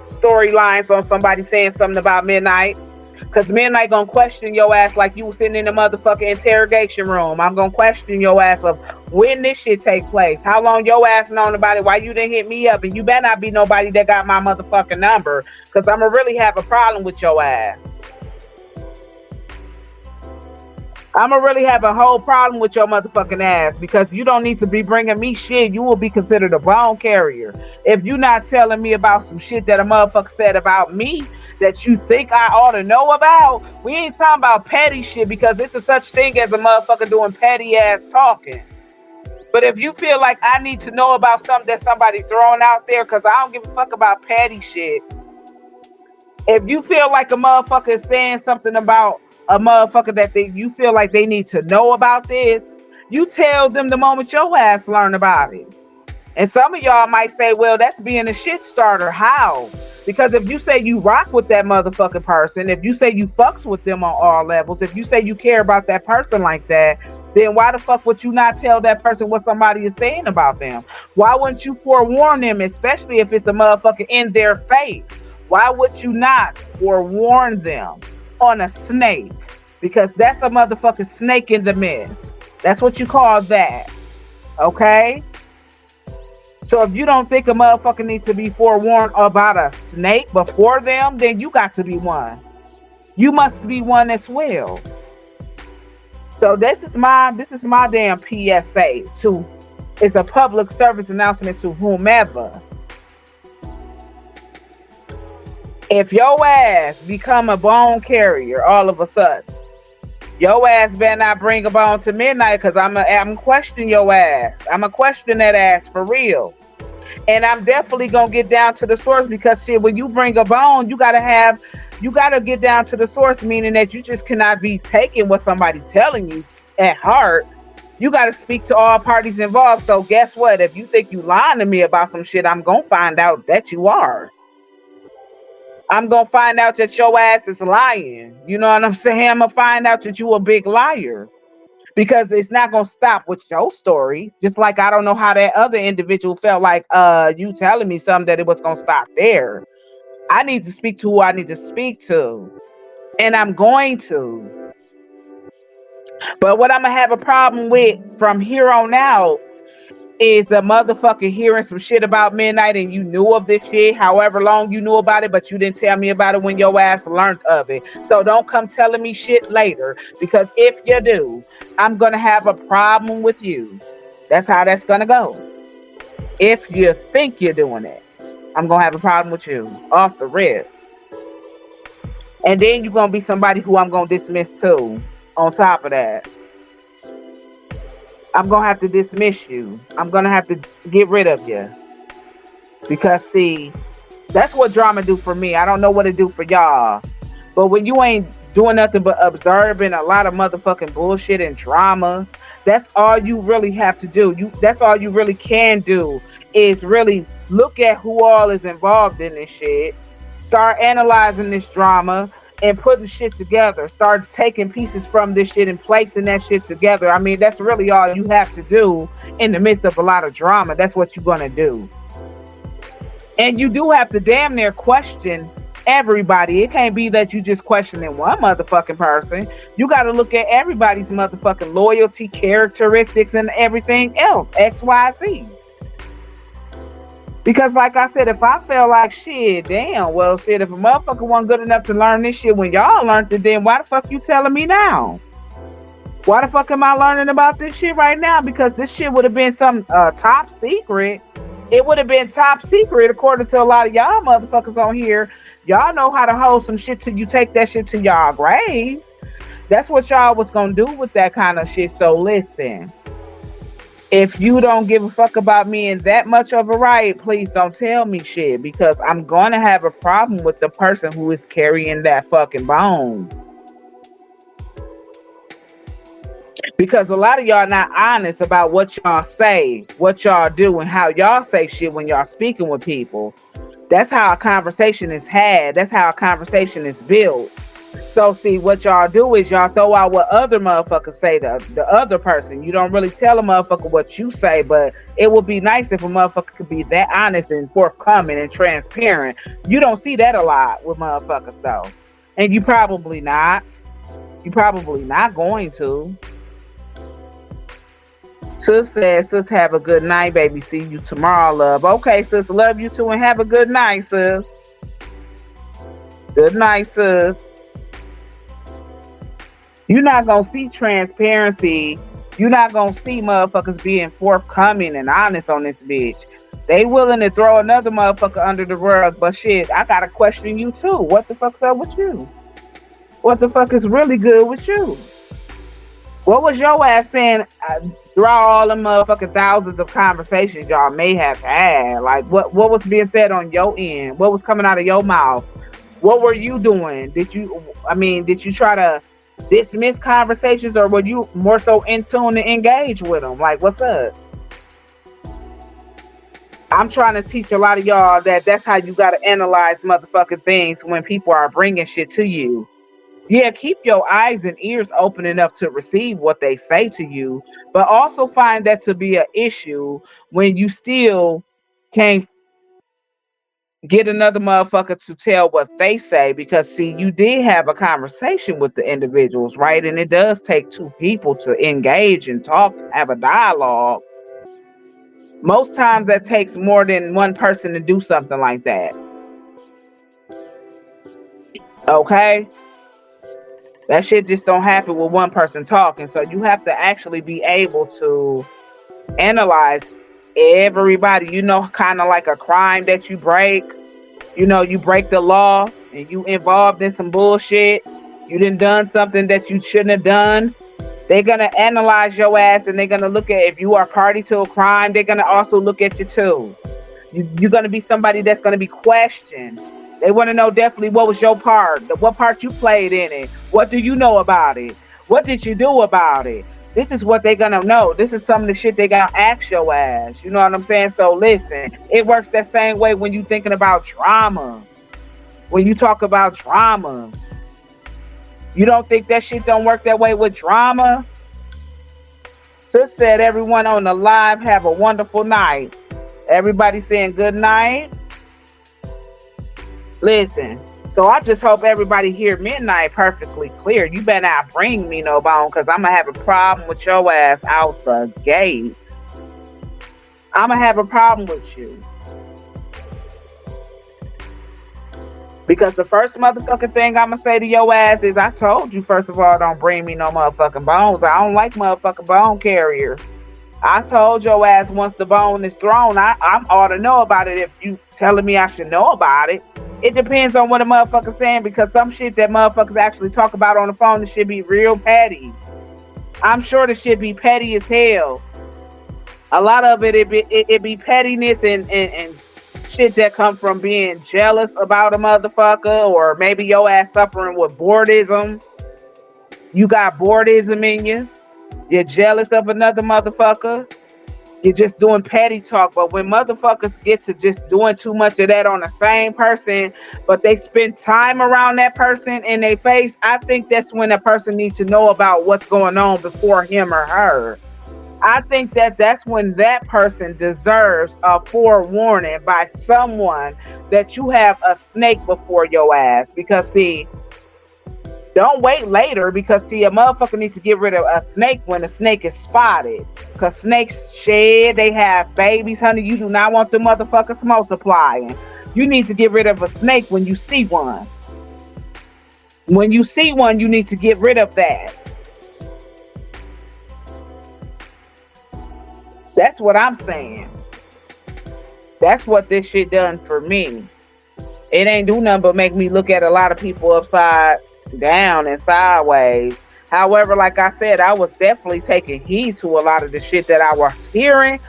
[SPEAKER 1] storylines on somebody saying something about midnight. Because midnight gonna question your ass like you was sitting in the motherfucking interrogation room. I'm gonna question your ass of when this shit take place. How long your ass known about it? Why you didn't hit me up? And you better not be nobody that got my motherfucking number. Because I'm gonna really have a problem with your ass. I'm gonna really have a whole problem with your motherfucking ass, because you don't need to be bringing me shit. You will be considered a bone carrier if you not telling me about some shit that a motherfucker said about me that you think I ought to know about. We ain't talking about petty shit, because it's a such thing as a motherfucker doing petty ass talking. But if you feel like I need to know about something that somebody throwing out there, because I don't give a fuck about petty shit. If you feel like a motherfucker is saying something about a motherfucker that you feel like they need to know about this, you tell them the moment your ass learn about it. And some of y'all might say, well, that's being a shit starter. How? Because if you say you rock with that motherfucking person, if you say you fucks with them on all levels, if you say you care about that person like that, then why the fuck would you not tell that person what somebody is saying about them? Why wouldn't you forewarn them, especially if it's a motherfucker in their face? Why would you not forewarn them on a snake? Because that's a motherfucking snake in the mist. That's what you call that. Okay? So if you don't think a motherfucker needs to be forewarned about a snake before them, then you got to be one. You must be one as well. So this is my damn PSA to, it's a public service announcement to whomever. If your ass become a bone carrier all of a sudden, your ass better not bring a bone to midnight, because I'm questioning your ass. I'm going to question that ass for real. And I'm definitely going to get down to the source, because shit, when you bring a bone, you got to get down to the source, meaning that you just cannot be taking what somebody telling you at heart. You got to speak to all parties involved. So guess what? If you think you lying to me about some shit, I'm going to find out that you are. I'm going to find out that your ass is lying. You know what I'm saying? I'm going to find out that you a big liar. Because it's not going to stop with your story. Just like I don't know how that other individual felt like you telling me something that it was going to stop there. I need to speak to who I need to speak to. And I'm going to. But what I'm going to have a problem with from here on out is the motherfucker hearing some shit about midnight and you knew of this shit, however long you knew about it, but you didn't tell me about it when your ass learned of it. So don't come telling me shit later, because if you do, I'm going to have a problem with you. That's how that's going to go. If you think you're doing it, I'm going to have a problem with you off the rip. And then you're going to be somebody who I'm going to dismiss too, on top of that. I'm going to have to dismiss you. I'm going to have to get rid of you. Because, see, that's what drama do for me. I don't know what it do for y'all. But when you ain't doing nothing but observing a lot of motherfucking bullshit and drama, that's all you really have to do. That's all you really can do, is really look at who all is involved in this shit. Start analyzing this drama and putting shit together. Start taking pieces from this shit and placing that shit together. I mean, that's really all you have to do in the midst of a lot of drama. That's what you're going to do. And you do have to damn near question everybody. It can't be that you just questioning one motherfucking person. You got to look at everybody's motherfucking loyalty, characteristics, and everything else. X, Y, Z. Because like I said, if I feel like shit, damn, well, shit, if a motherfucker wasn't good enough to learn this shit when y'all learned it, then why the fuck you telling me now? Why the fuck am I learning about this shit right now? Because this shit would have been some top secret. It would have been top secret according to a lot of y'all motherfuckers on here. Y'all know how to hold some shit till you take that shit to y'all graves. That's what y'all was gonna do with that kind of shit. So listen. If you don't give a fuck about me in that much of a right, please don't tell me shit, because I'm going to have a problem with the person who is carrying that fucking bone. Because a lot of y'all not honest about what y'all say, what y'all do, and how y'all say shit when y'all speaking with people. That's how a conversation is had. That's how a conversation is built. So see, what y'all do is y'all throw out what other motherfuckers say to the other person. You don't really tell a motherfucker what you say, but it would be nice if a motherfucker could be that honest and forthcoming and transparent. You don't see that a lot with motherfuckers though. And you probably not. You probably not going to. Sis said, sis, have a good night, baby. See you tomorrow, love. Okay, sis, love you too, and have a good night, sis. Good night, sis. You're not going to see transparency. You're not going to see motherfuckers being forthcoming and honest on this bitch. They willing to throw another motherfucker under the rug, but shit, I got to question you too. What the fuck's up with you? What the fuck is really good with you? What was your ass saying throughout all the motherfucking thousands of conversations y'all may have had? Like, what was being said on your end? What was coming out of your mouth? What were you doing? Did you try to dismiss conversations, or were you more so in tune to engage with them? Like, what's up? I'm trying to teach a lot of y'all that that's how you got to analyze motherfucking things when people are bringing shit to you. Yeah, keep your eyes and ears open enough to receive what they say to you, but also find that to be an issue when you still can't get another motherfucker to tell what they say, because see, you did have a conversation with the individuals, right? And it does take two people to engage and talk, have a dialogue. Most times that takes more than one person to do something like that. Okay? That shit just don't happen with one person talking. So you have to actually be able to analyze everybody, kind of like a crime that you break. You break the law and you involved in some bullshit. You done something that you shouldn't have done. They're gonna analyze your ass, and they're gonna look at, if you are party to a crime, they're gonna also look at you too. You're gonna be somebody that's gonna be questioned. They want to know definitely what was your part, what part you played in it. What do you know about it? What did you do about it? This is what they're gonna know. This is some of the shit they gonna ask your ass. You know what I'm saying? So listen, it works that same way when you thinking about drama. When you talk about drama, you don't think that shit don't work that way with drama? Sis said, everyone on the live have a wonderful night. Everybody saying good night. Listen, so I just hope everybody hear midnight perfectly clear. You better not bring me no bone, because I'm going to have a problem with your ass out the gate. I'm going to have a problem with you. Because the first motherfucking thing I'm going to say to your ass is, I told you, first of all, don't bring me no motherfucking bones. I don't like motherfucking bone carriers. I told your ass, once the bone is thrown, I ought to know about it. If you telling me I should know about it, it depends on what a motherfucker's saying, because some shit that motherfuckers actually talk about on the phone, it should be real petty. I'm sure the shit be petty as hell. A lot of it be pettiness and shit that come from being jealous about a motherfucker, or maybe your ass suffering with boredism. You got boredism in you. You're jealous of another motherfucker. You're just doing petty talk. But when motherfuckers get to just doing too much of that on the same person, but they spend time around that person in their face, I think that's when a person needs to know about what's going on before him or her. I think that's when that person deserves a forewarning by someone that you have a snake before your ass. Because see, don't wait later, because see, a motherfucker needs to get rid of a snake when a snake is spotted. Because snakes shed, they have babies, honey. You do not want the motherfuckers multiplying. You need to get rid of a snake when you see one. When you see one, you need to get rid of that. That's what I'm saying. That's what this shit done for me. It ain't do nothing but make me look at a lot of people upside down and sideways. However, like I said, I was definitely taking heed to a lot of the shit that I was hearing,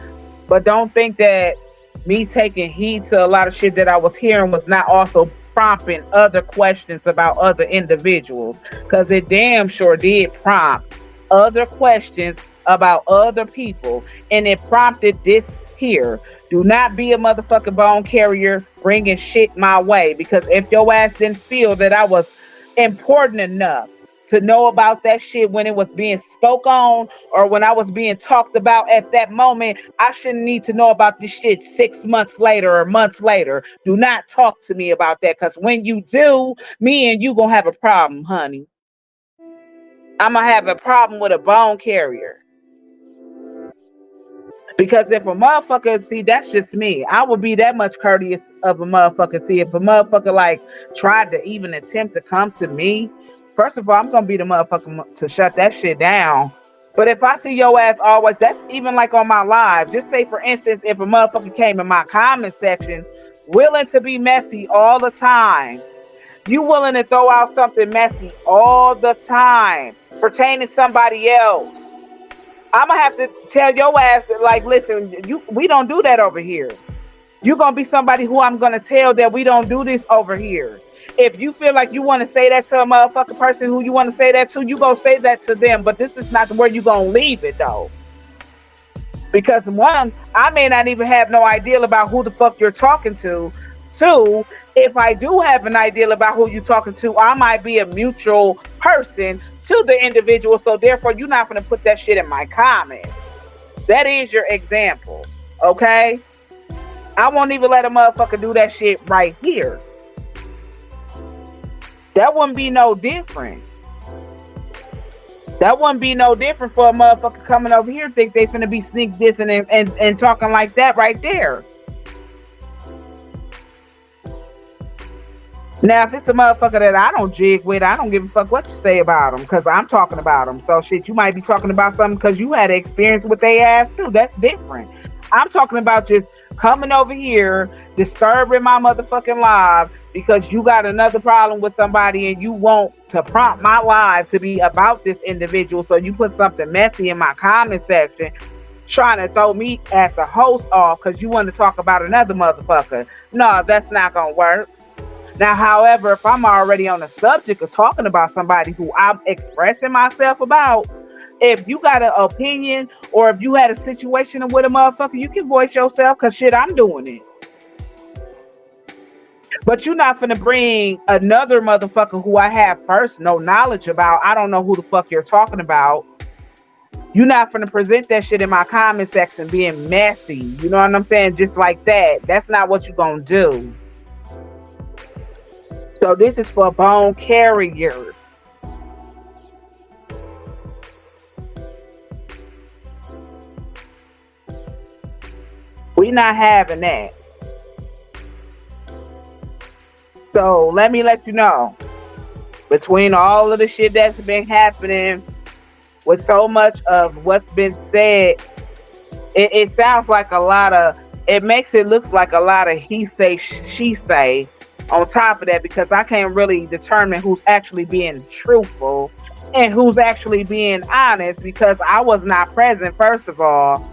[SPEAKER 1] but don't think that me taking heed to a lot of shit that I was hearing was not also prompting other questions about other individuals, because it damn sure did prompt other questions about other people, and it prompted this here. Do not be a motherfucking bone carrier bringing shit my way, because if your ass didn't feel that I was important enough to know about that shit when it was being spoke on, or when I was being talked about at that moment, I shouldn't need to know about this shit 6 months later or months later. Do not talk to me about that, because when you do, me and you gonna have a problem, honey. I'm gonna have a problem with a bone carrier. Because if a motherfucker, see, that's just me. I would be that much courteous of a motherfucker. See, if a motherfucker like tried to even attempt to come to me, first of all, I'm gonna be the motherfucker to shut that shit down. But if I see your ass always, that's even like on my live. Just say, for instance, if a motherfucker came in my comment section willing to be messy all the time, you willing to throw out something messy all the time pertaining to somebody else, I'm gonna have to tell your ass that, like, listen, we don't do that over here. You're going to be somebody who I'm going to tell that we don't do this over here. If you feel like you want to say that to a motherfucking person who you want to say that to, you go say that to them. But this is not where you're going to leave it, though. Because one, I may not even have no idea about who the fuck you're talking to. Two, if I do have an idea about who you're talking to, I might be a mutual person to the individual. So therefore, you're not going to put that shit in my comments. That is your example. Okay? I won't even let a motherfucker do that shit right here. That wouldn't be no different. That wouldn't be no different for a motherfucker coming over here think they finna be sneak dissing and talking like that right there. Now, if it's a motherfucker that I don't jig with, I don't give a fuck what you say about them because I'm talking about them. So shit, you might be talking about something because you had experience with their ass too. That's different. I'm talking about just coming over here, disturbing my motherfucking live because you got another problem with somebody and you want to prompt my live to be about this individual. So you put something messy in my comment section trying to throw me as a host off because you want to talk about another motherfucker. No, that's not going to work. Now, however, if I'm already on the subject of talking about somebody who I'm expressing myself about, if you got an opinion or if you had a situation with a motherfucker, you can voice yourself because shit, I'm doing it. But you're not finna bring another motherfucker who I have first no knowledge about. I don't know who the fuck you're talking about. You're not finna present that shit in my comment section being messy. You know what I'm saying? Just like that. That's not what you're gonna do. So this is for bone carriers. We not having that. So let me let you know, between all of the shit that's been happening with so much of what's been said, it sounds like a lot of, it makes it looks like a lot of he say, she say on top of that, because I can't really determine who's actually being truthful and who's actually being honest because I was not present, first of all.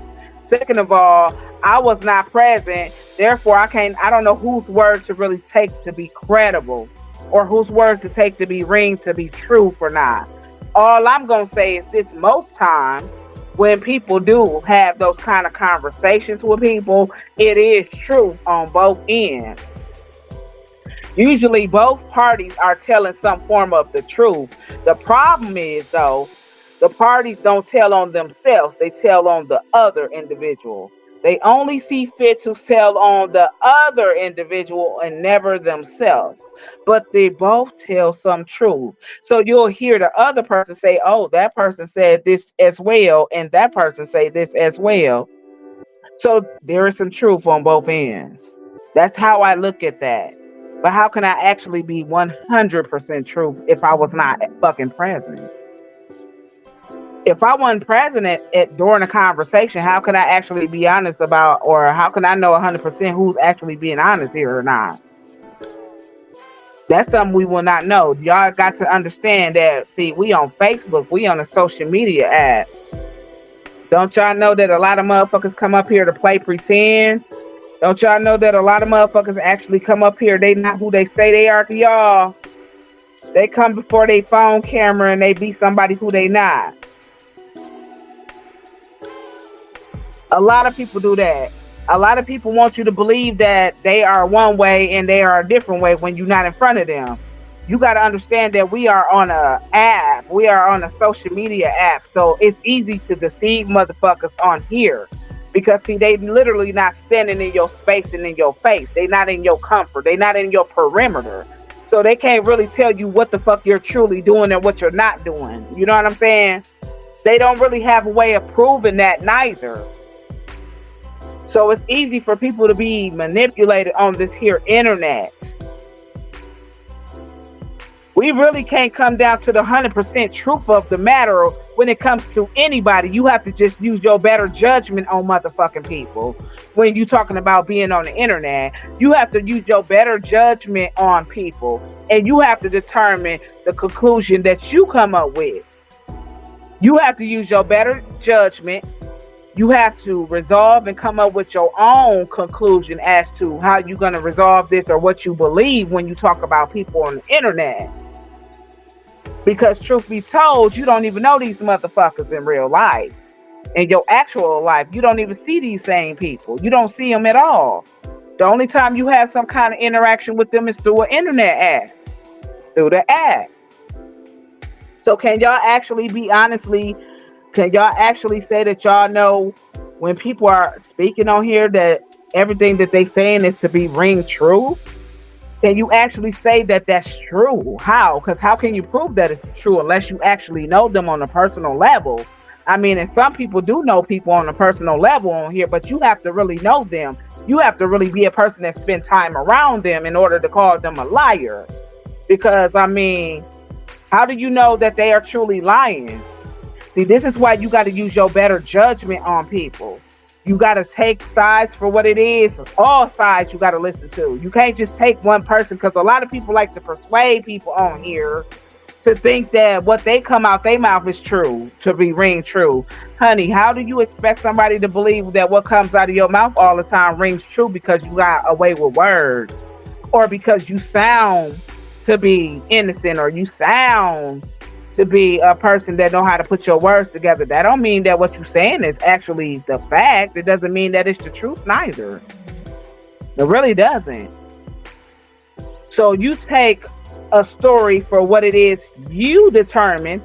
[SPEAKER 1] Second of all, I was not present. Therefore, I don't know whose word to really take to be credible or whose word to take to be ring to be truth or not. All I'm going to say is this: most times when people do have those kind of conversations with people, it is true on both ends. Usually both parties are telling some form of the truth. The problem is, though, the parties don't tell on themselves. They tell on the other individual. They only see fit to tell on the other individual and never themselves. But they both tell some truth. So you'll hear the other person say, oh, that person said this as well, and that person say this as well. So there is some truth on both ends. That's how I look at that. But how can I actually be 100% truth if I was not fucking present? If I wasn't present during a conversation, how can I actually be honest about, or how can I know 100% who's actually being honest here or not? That's something we will not know. Y'all got to understand that, see, we on Facebook, we on a social media app. Don't y'all know that a lot of motherfuckers come up here to play pretend? Don't y'all know that a lot of motherfuckers actually come up here, they not who they say they are to y'all. They come before they phone camera and they be somebody who they not. A lot of people do that. A lot of people want you to believe that they are one way and they are a different way when you're not in front of them. You got to understand that we are on a app. We are on a social media app. So it's easy to deceive motherfuckers on here. Because, see, they literally not standing in your space and in your face. They not in your comfort. They not in your perimeter. So they can't really tell you what the fuck you're truly doing and what you're not doing. You know what I'm saying? They don't really have a way of proving that neither. So it's easy for people to be manipulated on this here internet. We really can't come down to the 100% truth of the matter when it comes to anybody. You have to just use your better judgment on motherfucking people. When you're talking about being on the internet, you have to use your better judgment on people. And you have to determine the conclusion that you come up with. You have to use your better judgment You have to resolve and come up with your own conclusion as to how you're going to resolve this or what you believe when you talk about people on the internet. Because truth be told, you don't even know these motherfuckers in real life. In your actual life, you don't even see these same people. You don't see them at all. The only time you have some kind of interaction with them is through an internet ad, through the ad. So can y'all actually say that y'all know when people are speaking on here that everything that they saying is to be ring true? Can you actually say that that's true? How? Because how can you prove that it's true unless you actually know them on a personal level? I mean, and some people do know people on a personal level on here, but you have to really know them. You have to really be a person that spend time around them in order to call them a liar. Because, I mean, how do you know that they are truly lying? See, this is why you got to use your better judgment on people. You got to take sides for what it is. All sides you got to listen to. You can't just take one person, because a lot of people like to persuade people on here to think that what they come out their mouth is true, to be ring true. Honey, how do you expect somebody to believe that what comes out of your mouth all the time rings true because you got away with words, or because you sound to be innocent, or you sound to be a person that know how to put your words together? That don't mean that what you're saying is actually the fact. It doesn't mean that it's the truth neither. It really doesn't. So you take a story for what it is you determine.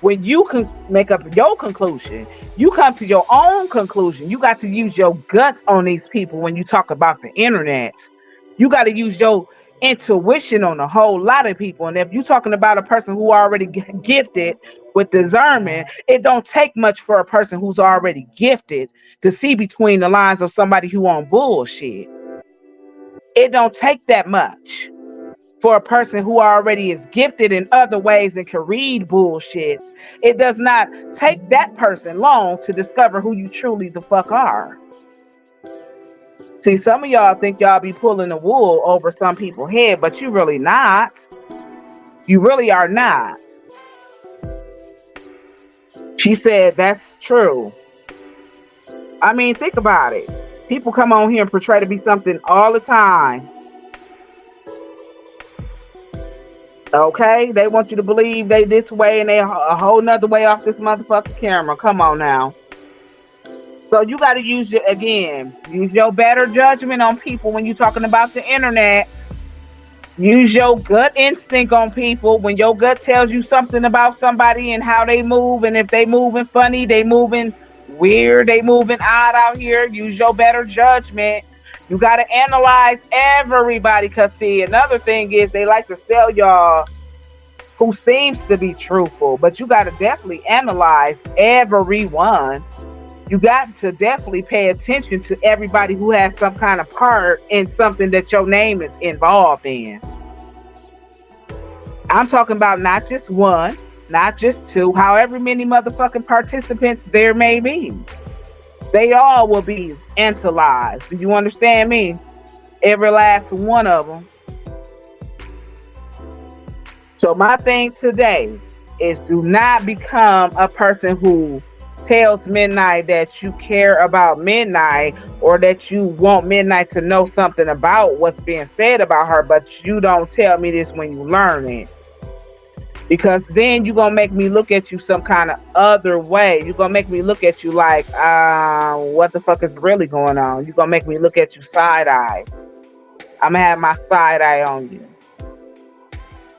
[SPEAKER 1] When you can make up your conclusion, you come to your own conclusion. You got to use your guts on these people when you talk about the internet. You got to use your intuition on a whole lot of people. And if you're talking about a person who already gifted with discernment, it don't take much for a person who's already gifted to see between the lines of somebody who on bullshit. It don't take that much for a person who already is gifted in other ways and can read bullshit. It does not take that person long to discover who you truly the fuck are. See, some of y'all think y'all be pulling the wool over some people's head, but you really not. You really are not. She said that's true. I mean, think about it. People come on here and portray to be something all the time. Okay? They want you to believe they this way and they a whole nother way off this motherfucking camera. Come on now. So you got to use your better judgment on people when you're talking about the internet. Use your gut instinct on people. When your gut tells you something about somebody and how they move, and if they moving funny, they moving weird, they moving odd out here, use your better judgment. You got to analyze everybody, because see, another thing is they like to sell y'all who seems to be truthful, but you got to definitely analyze everyone. You got to definitely pay attention to everybody who has some kind of part in something that your name is involved in. I'm talking about not just one, not just two, however many motherfucking participants there may be. They all will be analyzed. Do you understand me? Every last one of them. So my thing today is, do not become a person who tells Midnight that you care about Midnight, or that you want Midnight to know something about what's being said about her, but you don't tell me this when you learn it. Because then you're going to make me look at you some kind of other way. You're going to make me look at you like, what the fuck is really going on? You're going to make me look at you side-eye. I'm going to have my side-eye on you.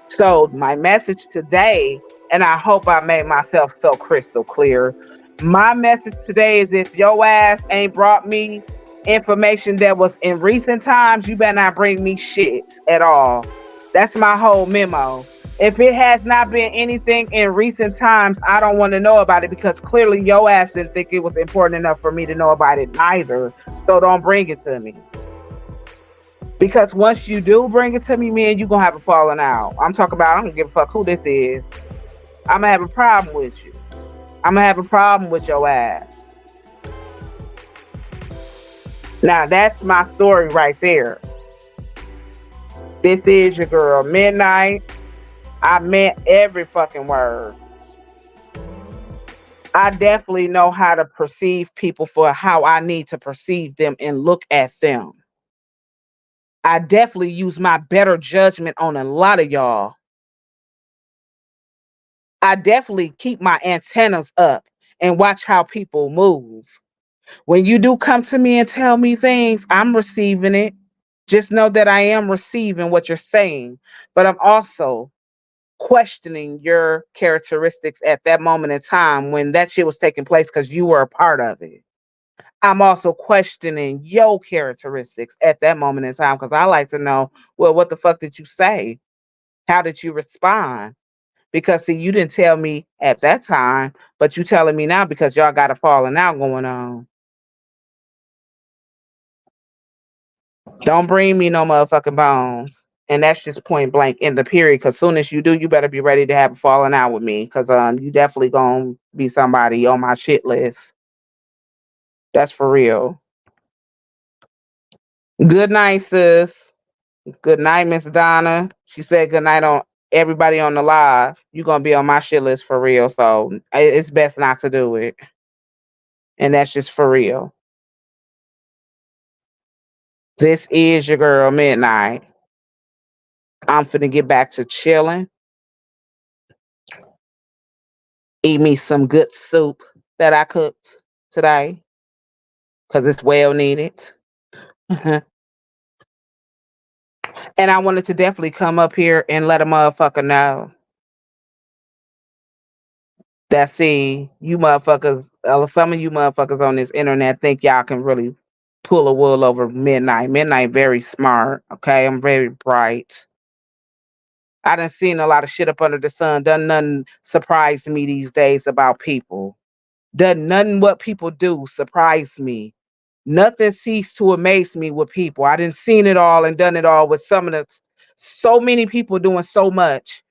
[SPEAKER 1] So my message today, and I hope I made myself so crystal clear, my message today is, if your ass ain't brought me information that was in recent times, you better not bring me shit at all. That's my whole memo. If it has not been anything in recent times, I don't want to know about it, because clearly your ass didn't think it was important enough for me to know about it either. So don't bring it to me. Because once you do bring it to me, man, you're going to have a falling out. I'm talking about, I don't give a fuck who this is. I'm going to have a problem with you. I'm going to have a problem with your ass. Now, that's my story right there. This is your girl, Midnight. I meant every fucking word. I definitely know how to perceive people for how I need to perceive them and look at them. I definitely use my better judgment on a lot of y'all. I definitely keep my antennas up and watch how people move. When you do come to me and tell me things, I'm receiving it. Just know that I am receiving what you're saying, but I'm also questioning your characteristics at that moment in time when that shit was taking place because you were a part of it. I'm also questioning your characteristics at that moment in time because I like to know, well, what the fuck did you say? How did you respond? Because see, you didn't tell me at that time, but you telling me now because y'all got a falling out going on. Don't bring me no motherfucking bones. And that's just point blank in the period. Cause soon as you do, you better be ready to have a falling out with me. Cause you definitely gonna be somebody on my shit list. That's for real. Good night, sis. Good night, Miss Donna. She said good night on everybody on the live. You gonna be on my shit list for real. So it's best not to do it. And that's just for real. This is your girl Midnight. I'm finna get back to chilling. Eat me some good soup that I cooked today because it's well needed. And I wanted to definitely come up here and let a motherfucker know that see you motherfuckers, some of you motherfuckers on this internet think y'all can really pull a wool over Midnight. Midnight very smart. Okay, I'm very bright. I done seen a lot of shit up under the sun. Done nothing surprise me these days about people. Done nothing what people do surprise me. Nothing ceased to amaze me with people. I didn't seen it all and done it all with some of the so many people doing so much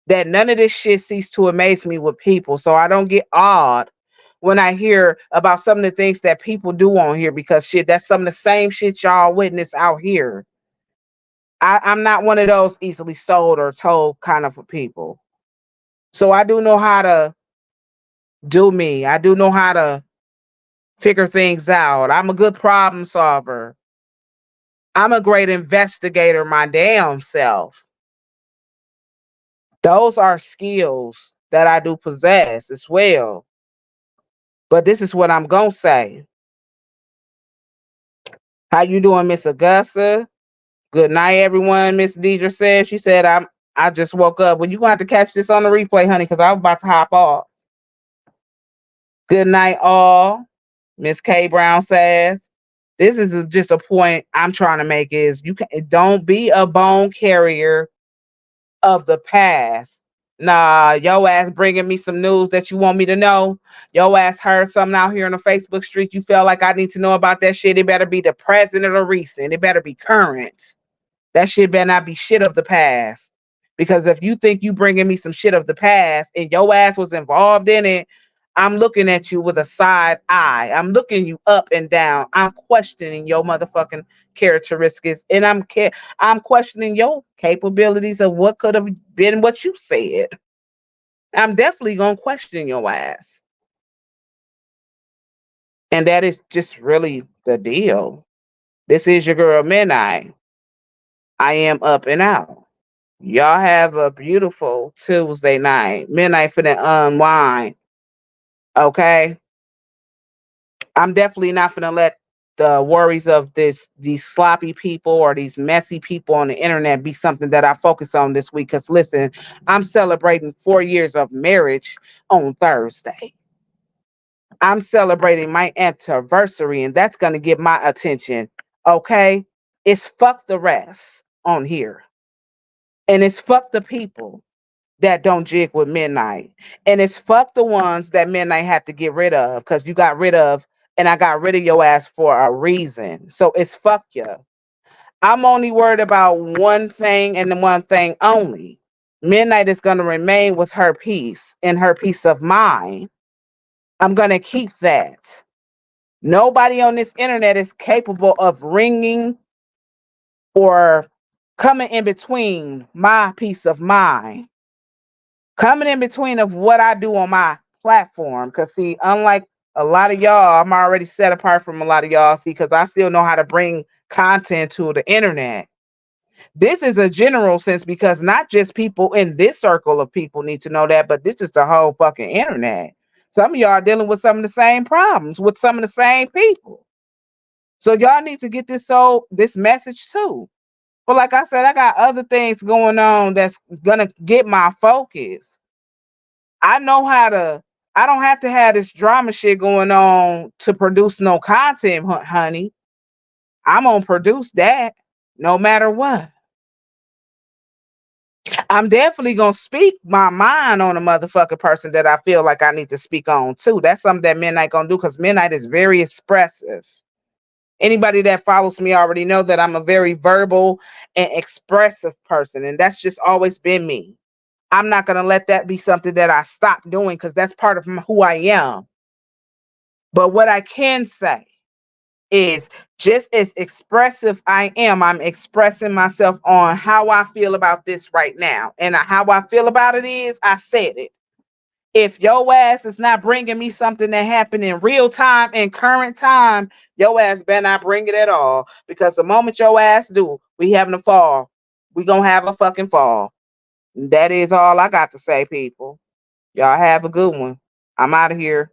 [SPEAKER 1] that none of this shit ceased to amaze me with people. So I don't get awed when I hear about some of the things that people do on here because shit, that's some of the same shit y'all witness out here. I'm not one of those easily sold or told kind of people. So I do know how to do me. I do know how to figure things out. I'm a good problem solver. I'm a great investigator my damn self. Those are skills that I do possess as well. But this is what I'm gonna say. How you doing, Miss Augusta? Good night, everyone. Miss Deidre said. She said I just woke up. Well, you gonna have to catch this on the replay, honey, because I was about to hop off. Good night, all. Miss K Brown says. This is just a point I'm trying to make is you can don't be a bone carrier of the past. Nah, yo ass bringing me some news that you want me to know. Yo ass heard something out here on the Facebook street. You feel like I need to know about that shit. It better be the present or the recent. It better be current. That shit better not be shit of the past. Because if you think you bringing me some shit of the past and your ass was involved in it, I'm looking at you with a side eye. I'm looking you up and down. I'm questioning your motherfucking characteristics, and I'm questioning your capabilities of what could have been what you said. I'm definitely gonna question your ass, and that is just really the deal. This is your girl Midnight. I am up and out. Y'all have a beautiful Tuesday night. Midnight for the unwind. Okay. I'm definitely not gonna let the worries of these sloppy people or these messy people on the internet be something that I focus on this week. Cause listen, I'm celebrating 4 years of marriage on Thursday. I'm celebrating my anniversary, and that's gonna get my attention. Okay. It's fuck the rest on here. And it's fuck the people that don't jig with Midnight. And it's fuck the ones that Midnight had to get rid of because you got rid of, and I got rid of your ass for a reason. So it's fuck you. I'm only worried about one thing and the one thing only. Midnight is going to remain with her peace and her peace of mind. I'm going to keep that. Nobody on this internet is capable of ringing or coming in between my peace of mind, coming in between of what I do on my platform. Cause see, unlike a lot of y'all, I'm already set apart from a lot of y'all. See, because I still know how to bring content to the internet. This is a general sense because not just people in this circle of people need to know that, but this is the whole fucking internet. Some of y'all are dealing with some of the same problems with some of the same people. So y'all need to get this message too. But like I said, I got other things going on that's gonna get my focus. I know how to. I don't have to have this drama shit going on to produce no content, honey. I'm gonna produce that no matter what. I'm definitely gonna speak my mind on a motherfucking person that I feel like I need to speak on too. That's something that Midnight gonna do because Midnight is very expressive. Anybody that follows me already know that I'm a very verbal and expressive person, and that's just always been me. I'm not gonna let that be something that I stop doing because that's part of who I am. But what I can say is just as expressive I am, I'm expressing myself on how I feel about this right now. And how I feel about it is I said it. If your ass is not bringing me something that happened in real time, in current time, your ass better not bring it at all. Because the moment your ass do, we having a fall. We gonna have a fucking fall. That is all I got to say, people. Y'all have a good one. I'm out of here.